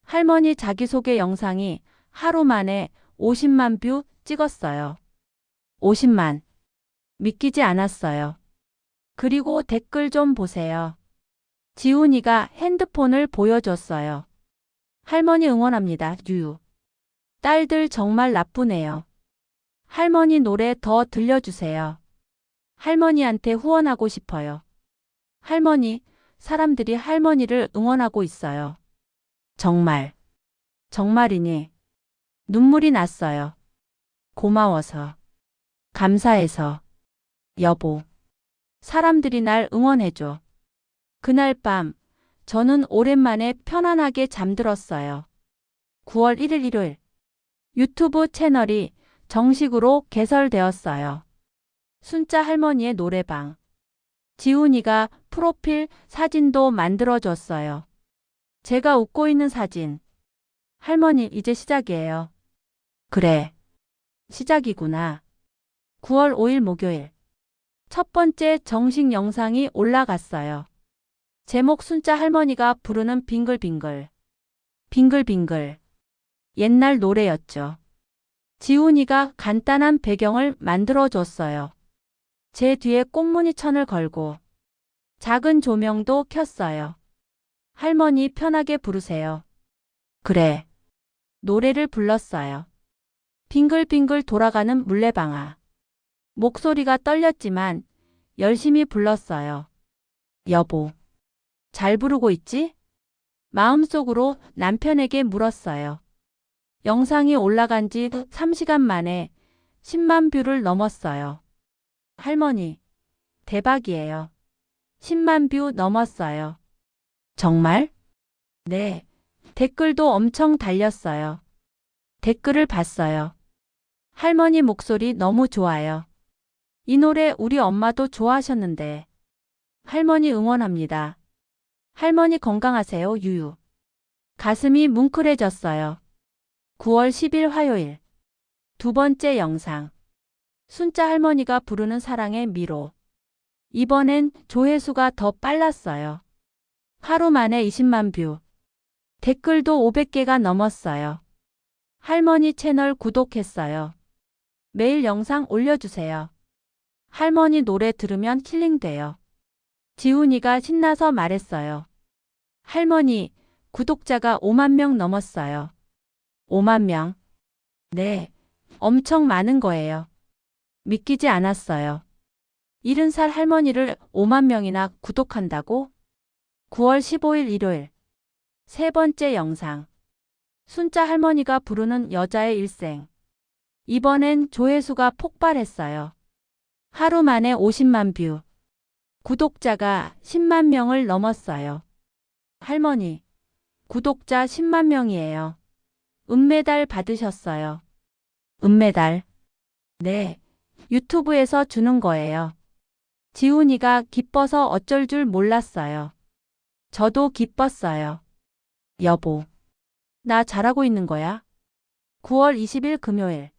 할머니 자기소개 영상이 하루 만에 50만 뷰 찍었어요. 50만. 믿기지 않았어요. 그리고 댓글 좀 보세요. 지훈이가 핸드폰을 보여줬어요. 할머니 응원합니다. 유유. 딸들 정말 나쁘네요. 할머니 노래 더 들려주세요. 할머니한테 후원하고 싶어요. 할머니, 사람들이 할머니를 응원하고 있어요. 정말. 정말이니. 눈물이 났어요. 고마워서. 감사해서. 여보. 사람들이 날 응원해줘. 그날 밤, 저는 오랜만에 편안하게 잠들었어요. 9월 1일 일요일. 유튜브 채널이 정식으로 개설되었어요. 순자 할머니의 노래방. 지훈이가 프로필 사진도 만들어줬어요. 제가 웃고 있는 사진. 할머니, 이제 시작이에요. 그래. 시작이구나. 9월 5일 목요일. 첫 번째 정식 영상이 올라갔어요. 제목 순자 할머니가 부르는 빙글빙글. 빙글빙글. 옛날 노래였죠. 지훈이가 간단한 배경을 만들어줬어요. 제 뒤에 꽃무늬천을 걸고 작은 조명도 켰어요. 할머니 편하게 부르세요. 그래. 노래를 불렀어요. 빙글빙글 돌아가는 물레방아. 목소리가 떨렸지만 열심히 불렀어요. 여보, 잘 부르고 있지? 마음속으로 남편에게 물었어요. 영상이 올라간 지 3시간 만에 10만 뷰를 넘었어요. 할머니, 대박이에요. 10만 뷰 넘었어요. 정말? 네. 댓글도 엄청 달렸어요. 댓글을 봤어요. 할머니 목소리 너무 좋아요. 이 노래 우리 엄마도 좋아하셨는데. 할머니 응원합니다. 할머니 건강하세요. 유유. 가슴이 뭉클해졌어요. 9월 10일 화요일. 두 번째 영상. 순자 할머니가 부르는 사랑의 미로. 이번엔 조회수가 더 빨랐어요. 하루 만에 20만 뷰. 댓글도 500개가 넘었어요. 할머니 채널 구독했어요. 매일 영상 올려주세요. 할머니 노래 들으면 힐링돼요. 지훈이가 신나서 말했어요. 할머니, 구독자가 5만 명 넘었어요. 5만 명? 네, 엄청 많은 거예요. 믿기지 않았어요. 70살 할머니를 5만 명이나 구독한다고? 9월 15일 일요일. 세 번째 영상. 순자 할머니가 부르는 여자의 일생. 이번엔 조회수가 폭발했어요. 하루 만에 50만 뷰. 구독자가 10만 명을 넘었어요. 할머니, 구독자 10만 명이에요. 은메달 받으셨어요. 은메달? 네, 유튜브에서 주는 거예요. 지훈이가 기뻐서 어쩔 줄 몰랐어요. 저도 기뻤어요. 여보, 나 잘하고 있는 거야? 9월 20일 금요일.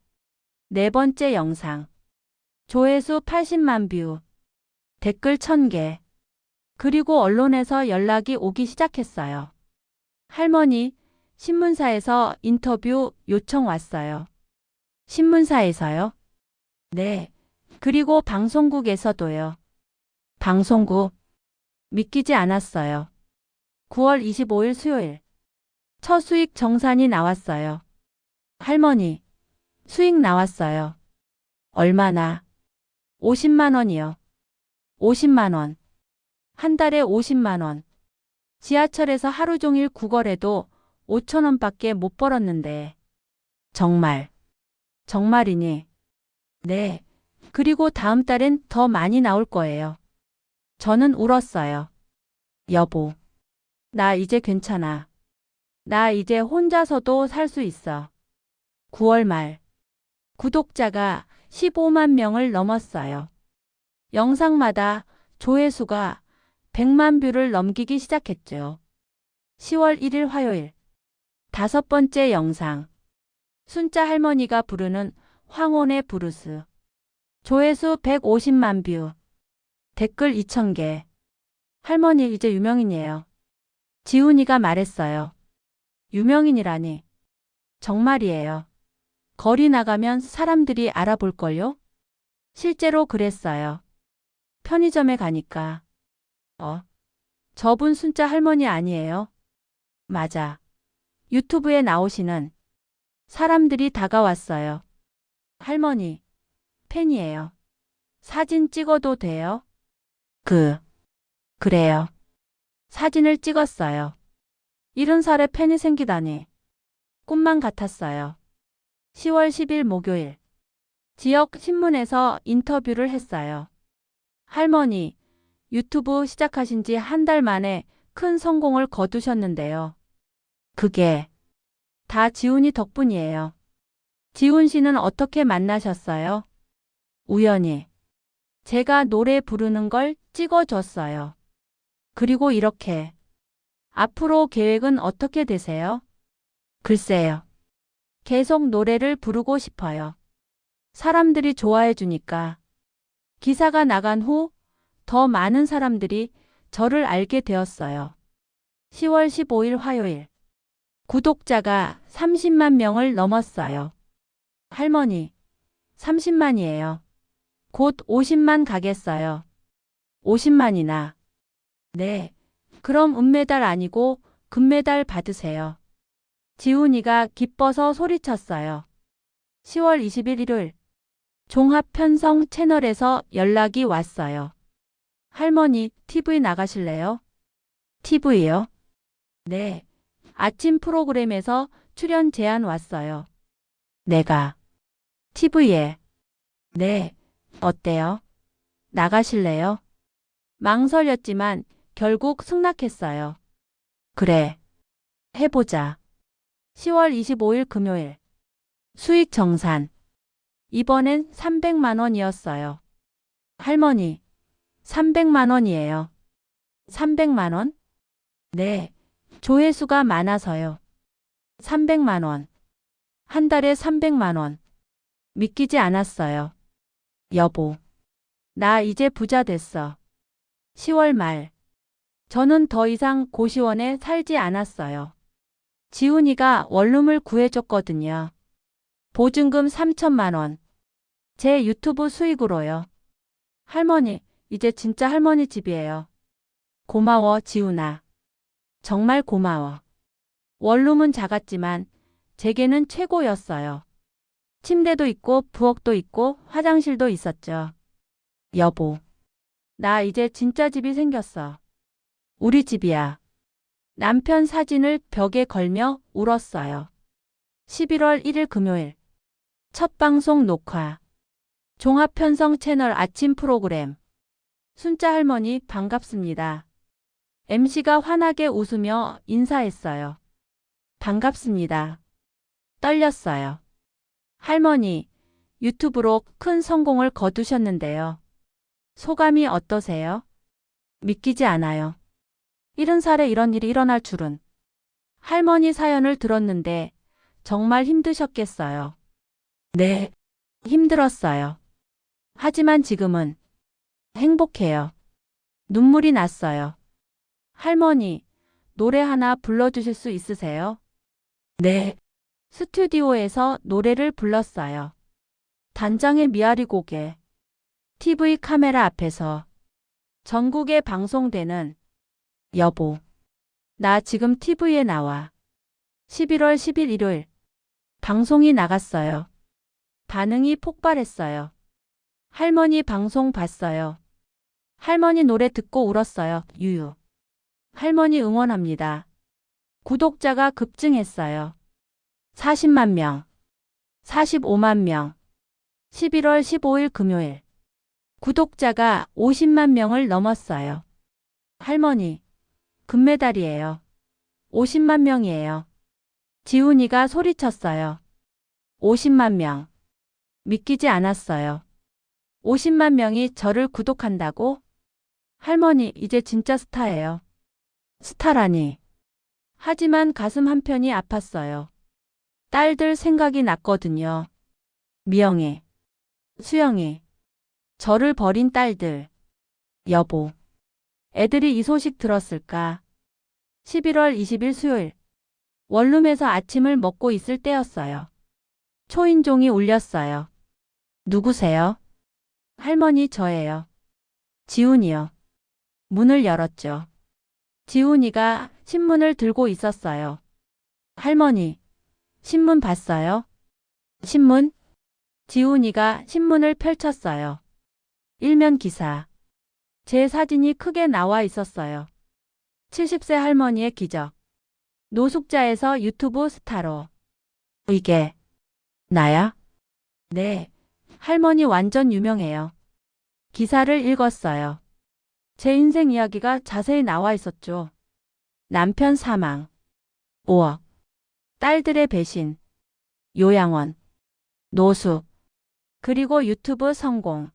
네 번째 영상. 조회수 80만 뷰. 댓글 1000개. 그리고 언론에서 연락이 오기 시작했어요. 할머니, 신문사에서 인터뷰 요청 왔어요. 신문사에서요? 네. 그리고 방송국에서도요. 방송국. 믿기지 않았어요. 9월 25일 수요일. 첫 수익 정산이 나왔어요. 할머니, 수익 나왔어요. 얼마나? 50만 원이요. 50만 원. 한 달에 50만 원. 지하철에서 하루 종일 구걸해도 5천 원밖에 못 벌었는데. 정말. 정말이니? 네. 그리고 다음 달엔 더 많이 나올 거예요. 저는 울었어요. 여보, 나 이제 괜찮아. 나 이제 혼자서도 살 수 있어. 9월 말. 구독자가 15만 명을 넘었어요. 영상마다 조회수가 100만 뷰를 넘기기 시작했죠. 10월 1일 화요일. 다섯 번째 영상. 순자 할머니가 부르는 황혼의 브루스. 조회수 150만 뷰. 댓글 2000개. 할머니 이제 유명인이에요. 지훈이가 말했어요. 유명인이라니. 정말이에요. 거리 나가면 사람들이 알아볼걸요? 실제로 그랬어요. 편의점에 가니까. 저분 순자 할머니 아니에요? 맞아. 유튜브에 나오시는 사람들이 다가왔어요. 할머니, 팬이에요. 사진 찍어도 돼요? 그래요. 사진을 찍었어요. 70살에 팬이 생기다니. 꿈만 같았어요. 10월 10일 목요일. 지역 신문에서 인터뷰를 했어요. 할머니, 유튜브 시작하신 지 한 달 만에 큰 성공을 거두셨는데요. 그게 다 지훈이 덕분이에요. 지훈 씨는 어떻게 만나셨어요? 우연히. 제가 노래 부르는 걸 찍어줬어요. 그리고 이렇게. 앞으로 계획은 어떻게 되세요? 글쎄요. 계속 노래를 부르고 싶어요. 사람들이 좋아해 주니까. 기사가 나간 후 더 많은 사람들이 저를 알게 되었어요. 10월 15일 화요일. 구독자가 30만 명을 넘었어요. 할머니, 30만이에요. 곧 50만 가겠어요. 50만이나. 네. 그럼 은메달 아니고 금메달 받으세요. 지훈이가 기뻐서 소리쳤어요. 10월 20일 일요일. 종합편성 채널에서 연락이 왔어요. 할머니, TV 나가실래요? TV요? 네. 아침 프로그램에서 출연 제안 왔어요. 내가 TV에. 네. 어때요? 나가실래요? 망설였지만 결국 승낙했어요. 그래. 해보자. 10월 25일 금요일. 수익 정산. 이번엔 300만 원이었어요. 할머니, 300만 원이에요. 300만 원? 네. 조회수가 많아서요. 300만 원. 한 달에 300만 원. 믿기지 않았어요. 여보, 나 이제 부자 됐어. 10월 말. 저는 더 이상 고시원에 살지 않았어요. 지훈이가 원룸을 구해줬거든요. 보증금 3천만 원. 제 유튜브 수익으로요. 할머니, 이제 진짜 할머니 집이에요. 고마워, 지훈아. 정말 고마워. 원룸은 작았지만 제게는 최고였어요. 침대도 있고 부엌도 있고 화장실도 있었죠. 여보, 나 이제 진짜 집이 생겼어. 우리 집이야. 남편 사진을 벽에 걸며 울었어요. 11월 1일 금요일. 첫 방송 녹화. 종합편성 채널 아침 프로그램. 순자 할머니 반갑습니다. MC가 환하게 웃으며 인사했어요. 반갑습니다. 떨렸어요. 할머니, 유튜브로 큰 성공을 거두셨는데요. 소감이 어떠세요? 믿기지 않아요. 70살에 이런 일이 일어날 줄은. 할머니 사연을 들었는데 정말 힘드셨겠어요. 네, 힘들었어요. 하지만 지금은 행복해요. 눈물이 났어요. 할머니, 노래 하나 불러주실 수 있으세요? 네. 스튜디오에서 노래를 불렀어요. 단장의 미아리 고개. TV 카메라 앞에서 전국에 방송되는 여보, 나 지금 TV에 나와. 11월 10일 일요일 방송이 나갔어요. 반응이 폭발했어요. 할머니 방송 봤어요. 할머니 노래 듣고 울었어요. 유유. 할머니 응원합니다. 구독자가 급증했어요. 40만 명, 45만 명. 11월 15일 금요일. 구독자가 50만 명을 넘었어요. 할머니, 금메달이에요. 50만 명이에요. 지훈이가 소리쳤어요. 50만 명. 믿기지 않았어요. 50만 명이 저를 구독한다고? 할머니, 이제 진짜 스타예요. 스타라니. 하지만 가슴 한편이 아팠어요. 딸들 생각이 났거든요. 미영이, 수영이, 저를 버린 딸들. 여보, 애들이 이 소식 들었을까? 11월 20일 수요일. 원룸에서 아침을 먹고 있을 때였어요. 초인종이 울렸어요. 누구세요? 할머니, 저예요. 지훈이요. 문을 열었죠. 지훈이가 신문을 들고 있었어요. 할머니, 신문 봤어요? 신문? 지훈이가 신문을 펼쳤어요. 일면 기사. 제 사진이 크게 나와 있었어요. 70세 할머니의 기적. 노숙자에서 유튜브 스타로. 이게 나야? 네. 할머니 완전 유명해요. 기사를 읽었어요. 제 인생 이야기가 자세히 나와 있었죠. 남편 사망. 5억. 딸들의 배신. 요양원. 노숙. 그리고 유튜브 성공.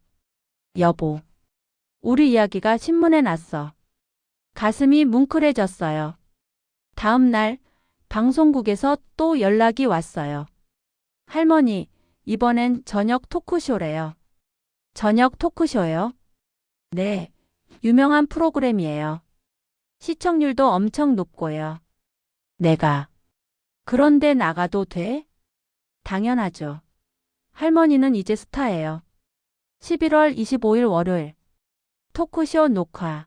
여보. 우리 이야기가 신문에 났어. 가슴이 뭉클해졌어요. 다음 날 방송국에서 또 연락이 왔어요. 할머니, 이번엔 저녁 토크쇼래요. 저녁 토크쇼요? 네, 유명한 프로그램이에요. 시청률도 엄청 높고요. 내가 그런데 나가도 돼? 당연하죠. 할머니는 이제 스타예요. 11월 25일 월요일. 토크쇼 녹화.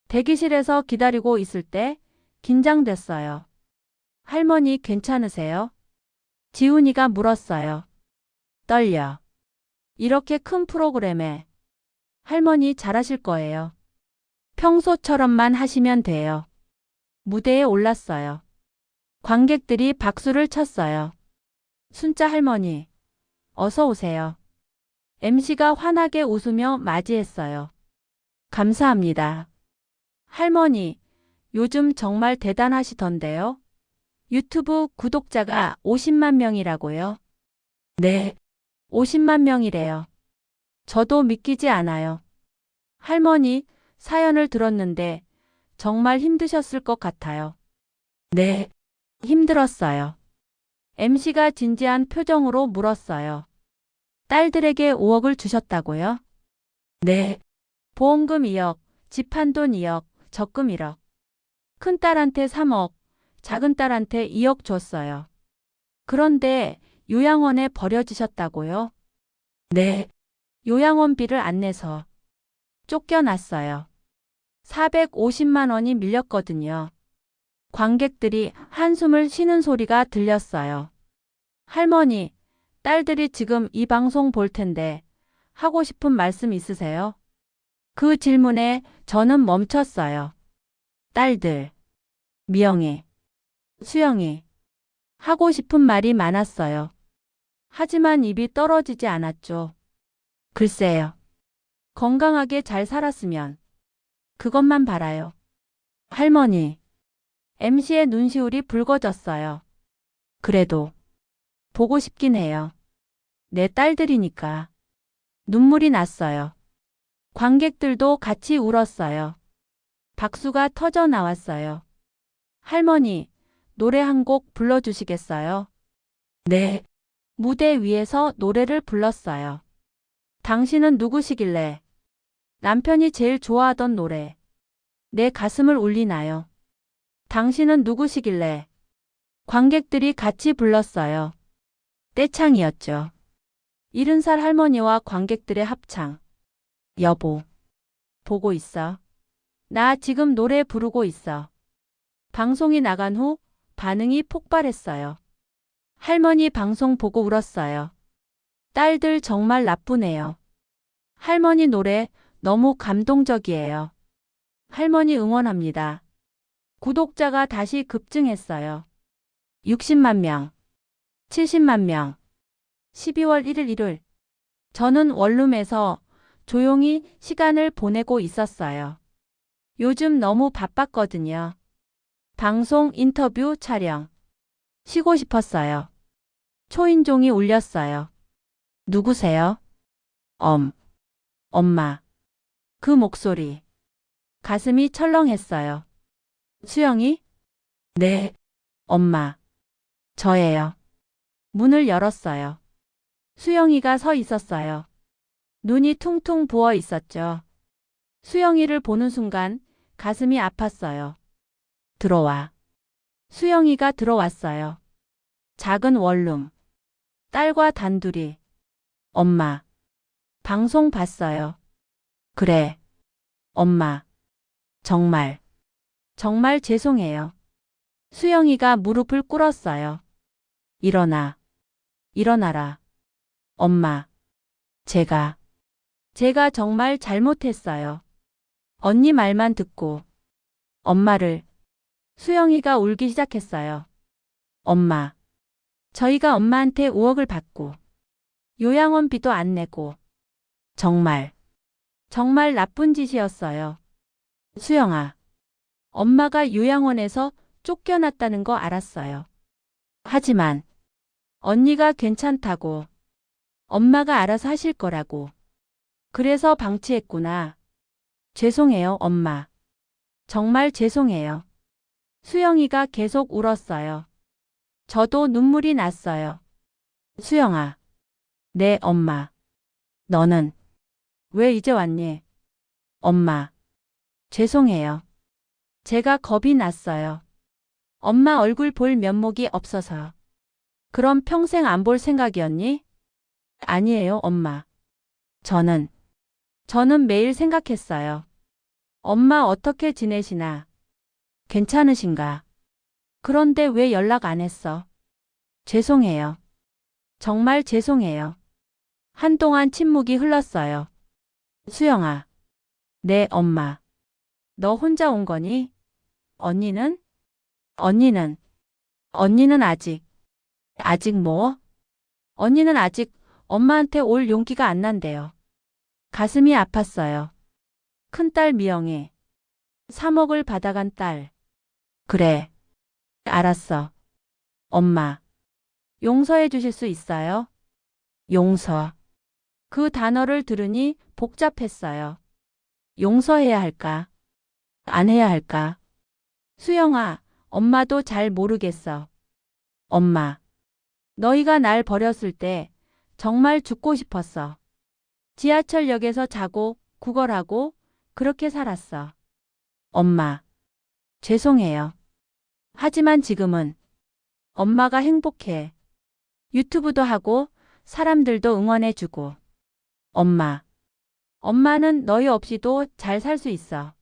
대기실에서 기다리고 있을 때 긴장됐어요. 할머니 괜찮으세요? 지훈이가 물었어요. 떨려. 이렇게 큰 프로그램에. 할머니 잘하실 거예요. 평소처럼만 하시면 돼요. 무대에 올랐어요. 관객들이 박수를 쳤어요. 순자 할머니, 어서 오세요. MC가 환하게 웃으며 맞이했어요. 감사합니다. 할머니, 요즘 정말 대단하시던데요? 유튜브 구독자가 50만 명이라고요? 네, 50만 명이래요. 저도 믿기지 않아요. 할머니, 사연을 들었는데 정말 힘드셨을 것 같아요. 네, 힘들었어요. MC가 진지한 표정으로 물었어요. 딸들에게 5억을 주셨다고요? 네. 보험금 2억, 집한돈 2억, 적금 1억. 큰딸한테 3억, 작은딸한테 2억 줬어요. 그런데 요양원에 버려지셨다고요? 네. 요양원비를 안 내서 쫓겨났어요. 450만 원이 밀렸거든요. 관객들이 한숨을 쉬는 소리가 들렸어요. 할머니, 딸들이 지금 이 방송 볼 텐데 하고 싶은 말씀 있으세요? 그 질문에 저는 멈췄어요. 딸들, 미영이, 수영이, 하고 싶은 말이 많았어요. 하지만 입이 떨어지지 않았죠. 글쎄요. 건강하게 잘 살았으면 그것만 바라요. 할머니, MC의 눈시울이 붉어졌어요. 그래도 보고 싶긴 해요. 내 딸들이니까. 눈물이 났어요. 관객들도 같이 울었어요. 박수가 터져 나왔어요. 할머니, 노래 한 곡 불러주시겠어요? 네. 무대 위에서 노래를 불렀어요. 당신은 누구시길래? 남편이 제일 좋아하던 노래. 내 가슴을 울리나요? 당신은 누구시길래? 관객들이 같이 불렀어요. 떼창이었죠. 70살 할머니와 관객들의 합창. 여보, 보고 있어. 나 지금 노래 부르고 있어. 방송이 나간 후 반응이 폭발했어요. 할머니 방송 보고 울었어요. 딸들 정말 나쁘네요. 할머니 노래 너무 감동적이에요. 할머니 응원합니다. 구독자가 다시 급증했어요. 60만 명, 70만 명. 12월 1일 일요일. 저는 원룸에서 조용히 시간을 보내고 있었어요. 요즘 너무 바빴거든요. 방송, 인터뷰, 촬영. 쉬고 싶었어요. 초인종이 울렸어요. 누구세요? 엄마. 그 목소리. 가슴이 철렁했어요. 수영이? 네, 엄마. 저예요. 문을 열었어요. 수영이가 서 있었어요. 눈이 퉁퉁 부어 있었죠. 수영이를 보는 순간 가슴이 아팠어요. 들어와. 수영이가 들어왔어요. 작은 원룸. 딸과 단둘이. 엄마. 방송 봤어요. 그래. 엄마. 정말 죄송해요. 수영이가 무릎을 꿇었어요. 일어나라. 엄마. 제가 정말 잘못했어요. 언니 말만 듣고 엄마를. 수영이가 울기 시작했어요. 엄마. 저희가 엄마한테 5억을 받고 요양원비도 안 내고 정말 나쁜 짓이었어요. 수영아. 엄마가 요양원에서 쫓겨났다는 거 알았어요. 하지만 언니가 괜찮다고, 엄마가 알아서 하실 거라고. 그래서 방치했구나. 죄송해요, 엄마. 정말 죄송해요. 수영이가 계속 울었어요. 저도 눈물이 났어요. 수영아. 네, 엄마. 너는 왜 이제 왔니? 엄마. 죄송해요. 제가 겁이 났어요. 엄마 얼굴 볼 면목이 없어서. 그럼 평생 안 볼 생각이었니? 아니에요, 엄마. 저는 매일 생각했어요. 엄마 어떻게 지내시나? 괜찮으신가? 그런데 왜 연락 안 했어? 죄송해요. 정말 죄송해요. 한동안 침묵이 흘렀어요. 수영아. 네, 엄마. 너 혼자 온 거니? 언니는 아직 뭐? 언니는 아직 엄마한테 올 용기가 안 난대요. 가슴이 아팠어요. 큰딸 미영이 3억을 받아간 딸. 그래. 알았어. 엄마. 용서해 주실 수 있어요? 용서. 그 단어를 들으니 복잡했어요. 용서해야 할까? 안 해야 할까? 수영아, 엄마도 잘 모르겠어. 엄마. 너희가 날 버렸을 때 정말 죽고 싶었어. 지하철역에서 자고 구걸하고 그렇게 살았어. 엄마. 죄송해요. 하지만 지금은 엄마가 행복해. 유튜브도 하고 사람들도 응원해주고. 엄마. 엄마는 너희 없이도 잘 살 수 있어.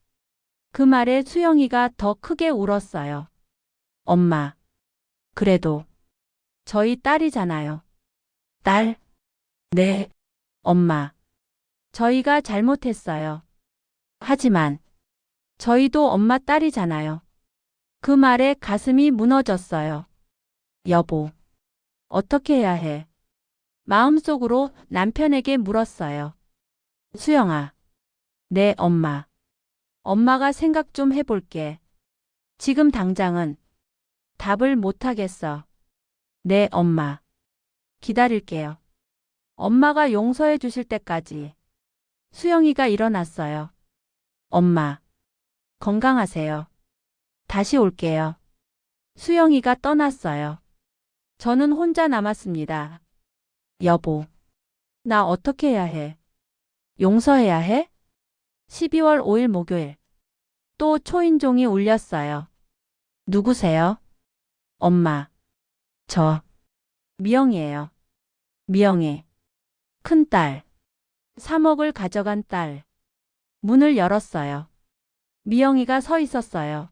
그 말에 수영이가 더 크게 울었어요. 엄마. 그래도 저희 딸이잖아요. 딸? 네. 엄마. 저희가 잘못했어요. 하지만 저희도 엄마 딸이잖아요. 그 말에 가슴이 무너졌어요. 여보. 어떻게 해야 해? 마음속으로 남편에게 물었어요. 수영아. 네, 엄마. 엄마가 생각 좀 해볼게. 지금 당장은 답을 못하겠어. 네, 엄마. 기다릴게요. 엄마가 용서해 주실 때까지. 수영이가 일어났어요. 엄마, 건강하세요. 다시 올게요. 수영이가 떠났어요. 저는 혼자 남았습니다. 여보, 나 어떻게 해야 해? 용서해야 해? 12월 5일 목요일. 또 초인종이 울렸어요. 누구세요? 엄마. 저. 미영이에요. 미영이. 큰딸. 3억을 가져간 딸. 문을 열었어요. 미영이가 서 있었어요.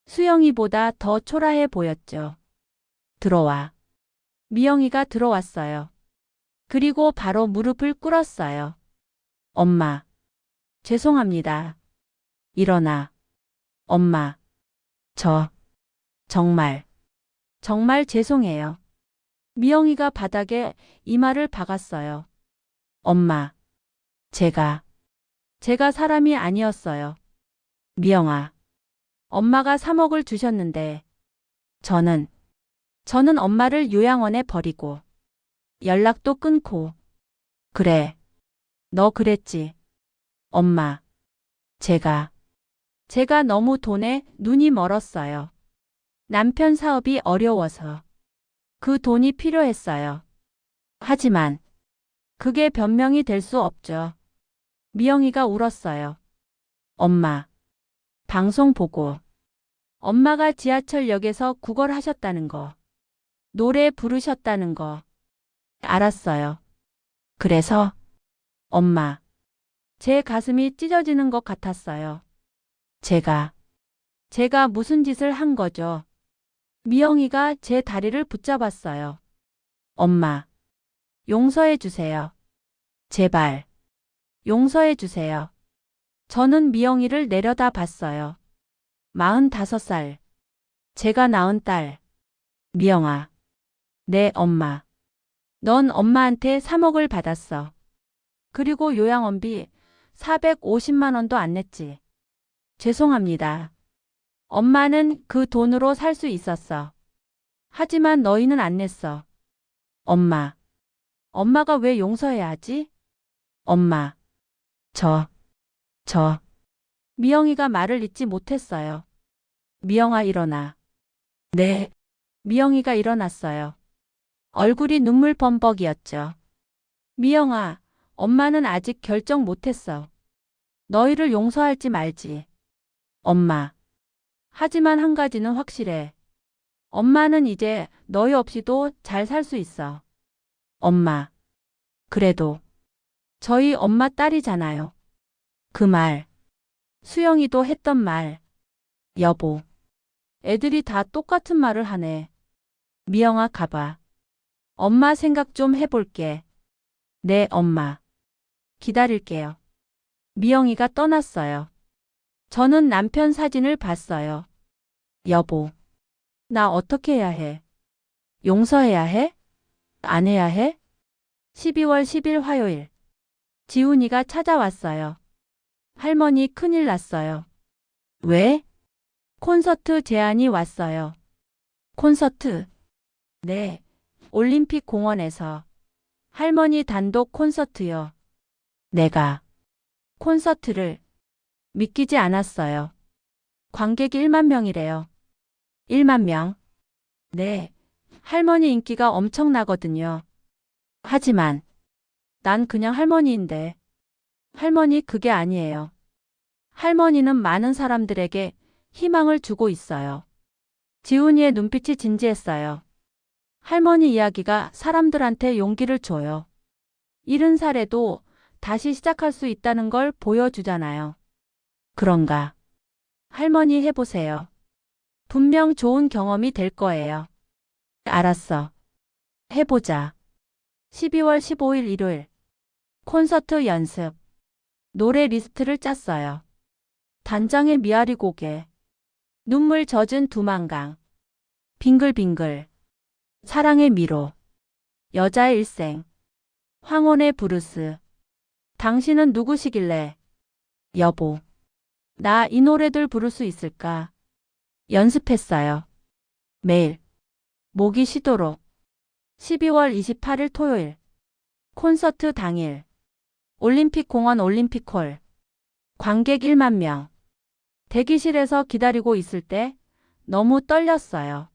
수영이보다 더 초라해 보였죠. 들어와. 미영이가 들어왔어요. 그리고 바로 무릎을 꿇었어요. 엄마. 죄송합니다. 일어나. 엄마. 저. 정말. 정말 죄송해요. 미영이가 바닥에 이마를 박았어요. 엄마. 제가 사람이 아니었어요. 미영아. 엄마가 3억을 주셨는데 저는 엄마를 요양원에 버리고 연락도 끊고 그래. 너 그랬지. 엄마. 제가 너무 돈에 눈이 멀었어요. 남편 사업이 어려워서 그 돈이 필요했어요. 하지만 그게 변명이 될 수 없죠. 미영이가 울었어요. 엄마. 방송 보고 엄마가 지하철역에서 구걸하셨다는 거, 노래 부르셨다는 거 알았어요. 그래서 엄마. 제 가슴이 찢어지는 것 같았어요. 제가 무슨 짓을 한 거죠? 미영이가 제 다리를 붙잡았어요. 엄마. 용서해 주세요. 제발. 용서해 주세요. 저는 미영이를 내려다 봤어요. 45살. 제가 낳은 딸. 미영아. 내 엄마. 넌 엄마한테 3억을 받았어. 그리고 요양원비 450만 원도 안 냈지. 죄송합니다. 엄마는 그 돈으로 살 수 있었어. 하지만 너희는 안 냈어. 엄마. 엄마가 왜 용서해야 하지? 엄마. 저. 미영이가 말을 잇지 못했어요. 미영아 일어나. 네. 미영이가 일어났어요. 얼굴이 눈물 범벅이었죠. 미영아, 엄마는 아직 결정 못했어. 너희를 용서할지 말지. 엄마. 하지만 한 가지는 확실해. 엄마는 이제 너희 없이도 잘 살 수 있어. 엄마. 그래도 저희 엄마 딸이잖아요. 그 말. 수영이도 했던 말. 여보. 애들이 다 똑같은 말을 하네. 미영아 가봐. 엄마 생각 좀 해볼게. 네, 엄마. 기다릴게요. 미영이가 떠났어요. 저는 남편 사진을 봤어요. 여보. 나 어떻게 해야 해? 용서해야 해? 안 해야 해? 12월 10일 화요일. 지훈이가 찾아왔어요. 할머니 큰일 났어요. 왜? 콘서트 제안이 왔어요. 콘서트? 네. 올림픽 공원에서. 할머니 단독 콘서트요. 내가 콘서트를 믿기지 않았어요. 관객이 1만 명이래요. 1만 명? 네. 할머니 인기가 엄청나거든요. 하지만 난 그냥 할머니인데. 할머니 그게 아니에요. 할머니는 많은 사람들에게 희망을 주고 있어요. 지훈이의 눈빛이 진지했어요. 할머니 이야기가 사람들한테 용기를 줘요. 잃은 살에도 다시 시작할 수 있다는 걸 보여주잖아요. 그런가? 할머니 해보세요. 분명 좋은 경험이 될 거예요. 알았어. 해보자. 12월 15일 일요일. 콘서트 연습. 노래 리스트를 짰어요. 단장의 미아리 고개. 눈물 젖은 두만강. 빙글빙글. 사랑의 미로. 여자의 일생. 황혼의 브루스. 당신은 누구시길래? 여보. 나 이 노래들 부를 수 있을까? 연습했어요. 매일. 목이 쉬도록. 12월 28일 토요일. 콘서트 당일. 올림픽 공원 올림픽홀. 관객 1만 명. 대기실에서 기다리고 있을 때 너무 떨렸어요.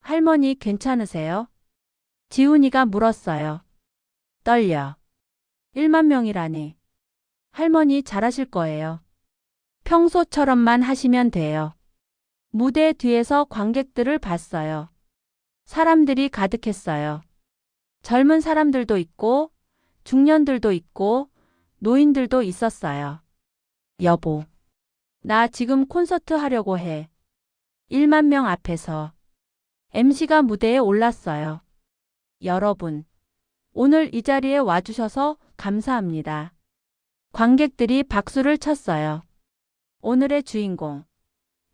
할머니 괜찮으세요? 지훈이가 물었어요. 떨려. 1만 명이라니. 할머니 잘하실 거예요. 평소처럼만 하시면 돼요. 무대 뒤에서 관객들을 봤어요. 사람들이 가득했어요. 젊은 사람들도 있고, 중년들도 있고, 노인들도 있었어요. 여보, 나 지금 콘서트 하려고 해. 1만 명 앞에서. MC가 무대에 올랐어요. 여러분, 오늘 이 자리에 와주셔서 감사합니다. 관객들이 박수를 쳤어요. 오늘의 주인공,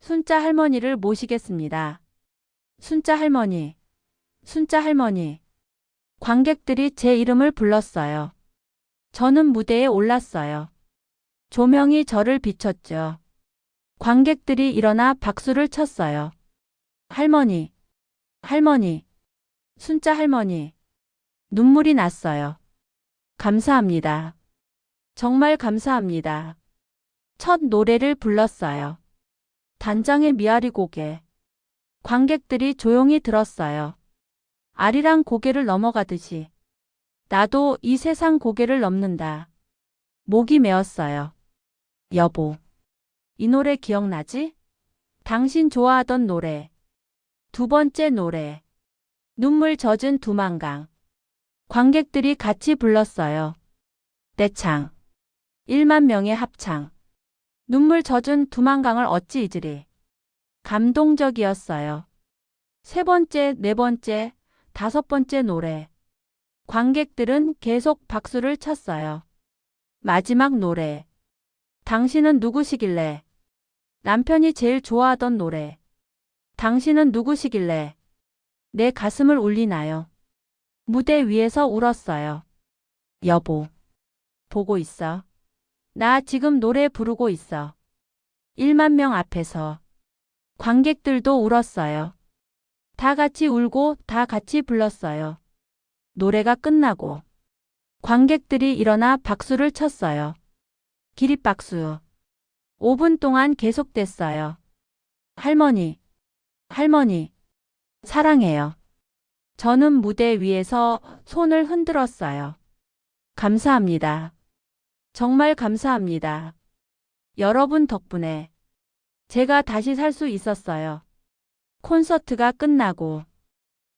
순자 할머니를 모시겠습니다. 순자 할머니, 순자 할머니. 관객들이 제 이름을 불렀어요. 저는 무대에 올랐어요. 조명이 저를 비췄죠. 관객들이 일어나 박수를 쳤어요. 할머니, 할머니, 순자 할머니. 눈물이 났어요. 감사합니다. 정말 감사합니다. 첫 노래를 불렀어요. 단장의 미아리 고개. 관객들이 조용히 들었어요. 아리랑 고개를 넘어가듯이. 나도 이 세상 고개를 넘는다. 목이 메었어요. 여보, 이 노래 기억나지? 당신 좋아하던 노래. 두 번째 노래. 눈물 젖은 두만강. 관객들이 같이 불렀어요. 떼창. 1만 명의 합창. 눈물 젖은 두만강을 어찌 잊으리. 감동적이었어요. 세 번째, 네 번째, 다섯 번째 노래. 관객들은 계속 박수를 쳤어요. 마지막 노래. 당신은 누구시길래? 남편이 제일 좋아하던 노래. 당신은 누구시길래? 내 가슴을 울리나요? 무대 위에서 울었어요. 여보, 보고 있어. 나 지금 노래 부르고 있어. 1만 명 앞에서. 관객들도 울었어요. 다 같이 울고 다 같이 불렀어요. 노래가 끝나고 관객들이 일어나 박수를 쳤어요. 기립박수. 5분 동안 계속됐어요. 할머니, 할머니, 사랑해요. 저는 무대 위에서 손을 흔들었어요. 감사합니다. 정말 감사합니다. 여러분 덕분에 제가 다시 살 수 있었어요. 콘서트가 끝나고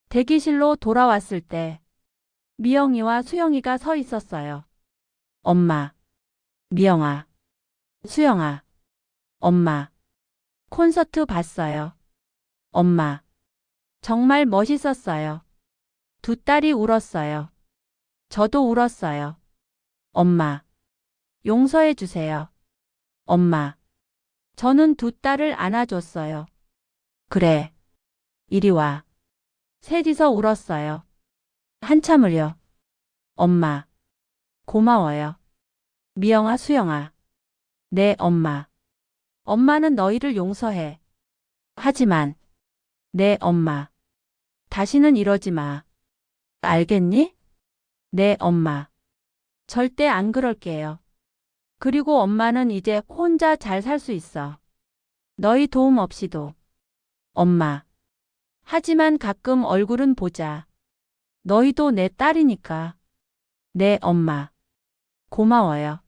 대기실로 돌아왔을 때 미영이와 수영이가 서 있었어요. 엄마, 미영아, 수영아, 엄마, 콘서트 봤어요. 엄마, 정말 멋있었어요. 두 딸이 울었어요. 저도 울었어요. 엄마, 용서해 주세요. 엄마, 저는 두 딸을 안아줬어요. 그래, 이리 와. 셋이서 울었어요. 한참을요. 엄마, 고마워요. 미영아, 수영아. 네, 엄마. 엄마는 너희를 용서해. 하지만, 네, 엄마. 다시는 이러지 마. 알겠니? 네, 엄마. 절대 안 그럴게요. 그리고 엄마는 이제 혼자 잘 살 수 있어. 너희 도움 없이도. 엄마. 하지만 가끔 얼굴은 보자. 너희도 내 딸이니까. 네, 엄마. 고마워요.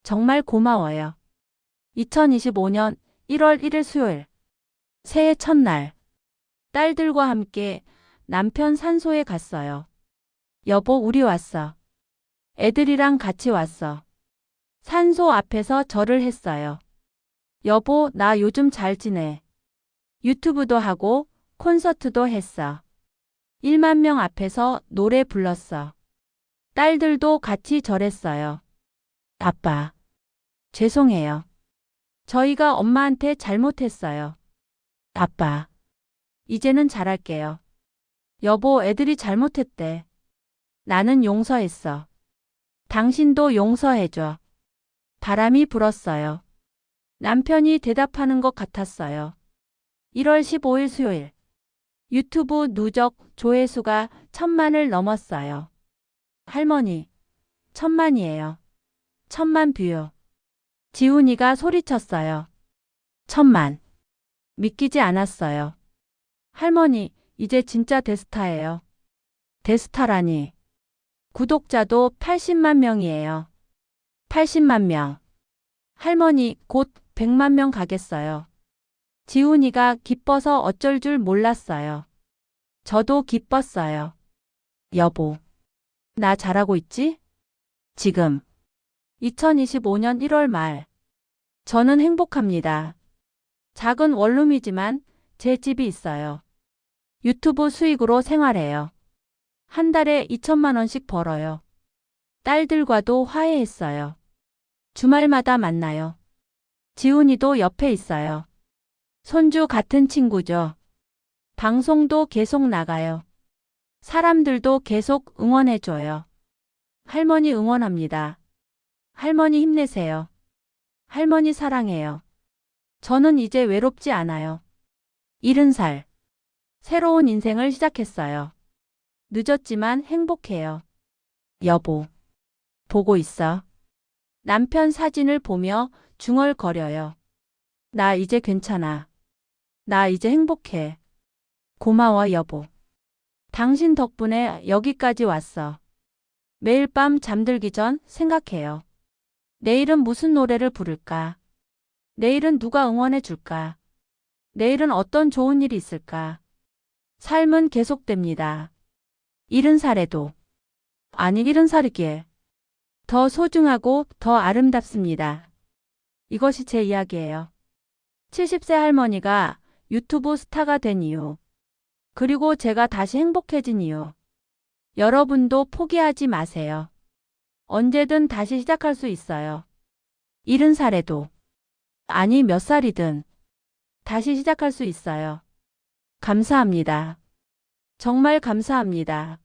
정말 고마워요. 2025년 1월 1일 수요일. 새해 첫날. 딸들과 함께 남편 산소에 갔어요. 여보, 우리 왔어. 애들이랑 같이 왔어. 산소 앞에서 절을 했어요. 여보, 나 요즘 잘 지내. 유튜브도 하고 콘서트도 했어. 1만 명 앞에서 노래 불렀어. 딸들도 같이 절했어요. 아빠, 죄송해요. 저희가 엄마한테 잘못했어요. 아빠, 이제는 잘할게요. 여보, 애들이 잘못했대. 나는 용서했어. 당신도 용서해줘. 바람이 불었어요. 남편이 대답하는 것 같았어요. 1월 15일 수요일. 유튜브 누적 조회수가 1000만을 넘었어요. 할머니, 1000만이에요. 천만 뷰. 지훈이가 소리쳤어요. 천만. 믿기지 않았어요. 할머니, 이제 진짜 대스타예요. 대스타라니. 구독자도 80만 명이에요. 80만 명. 할머니, 곧 100만 명 가겠어요. 지훈이가 기뻐서 어쩔 줄 몰랐어요. 저도 기뻤어요. 여보, 나 잘하고 있지? 지금. 2025년 1월 말. 저는 행복합니다. 작은 원룸이지만 제 집이 있어요. 유튜브 수익으로 생활해요. 한 달에 2천만 원씩 벌어요. 딸들과도 화해했어요. 주말마다 만나요. 지훈이도 옆에 있어요. 손주 같은 친구죠. 방송도 계속 나가요. 사람들도 계속 응원해줘요. 할머니 응원합니다. 할머니 힘내세요. 할머니 사랑해요. 저는 이제 외롭지 않아요. 70살. 새로운 인생을 시작했어요. 늦었지만 행복해요. 여보, 보고 있어. 남편 사진을 보며 중얼거려요. 나 이제 괜찮아. 나 이제 행복해. 고마워, 여보. 당신 덕분에 여기까지 왔어. 매일 밤 잠들기 전 생각해요. 내일은 무슨 노래를 부를까? 내일은 누가 응원해 줄까? 내일은 어떤 좋은 일이 있을까? 삶은 계속됩니다. 70살에도. 아니 70살이기에. 더 소중하고 더 아름답습니다. 이것이 제 이야기예요. 70세 할머니가 유튜브 스타가 된 이유. 그리고 제가 다시 행복해진 이유. 여러분도 포기하지 마세요. 언제든 다시 시작할 수 있어요. 70살에도. 아니 몇 살이든 다시 시작할 수 있어요. 감사합니다. 정말 감사합니다.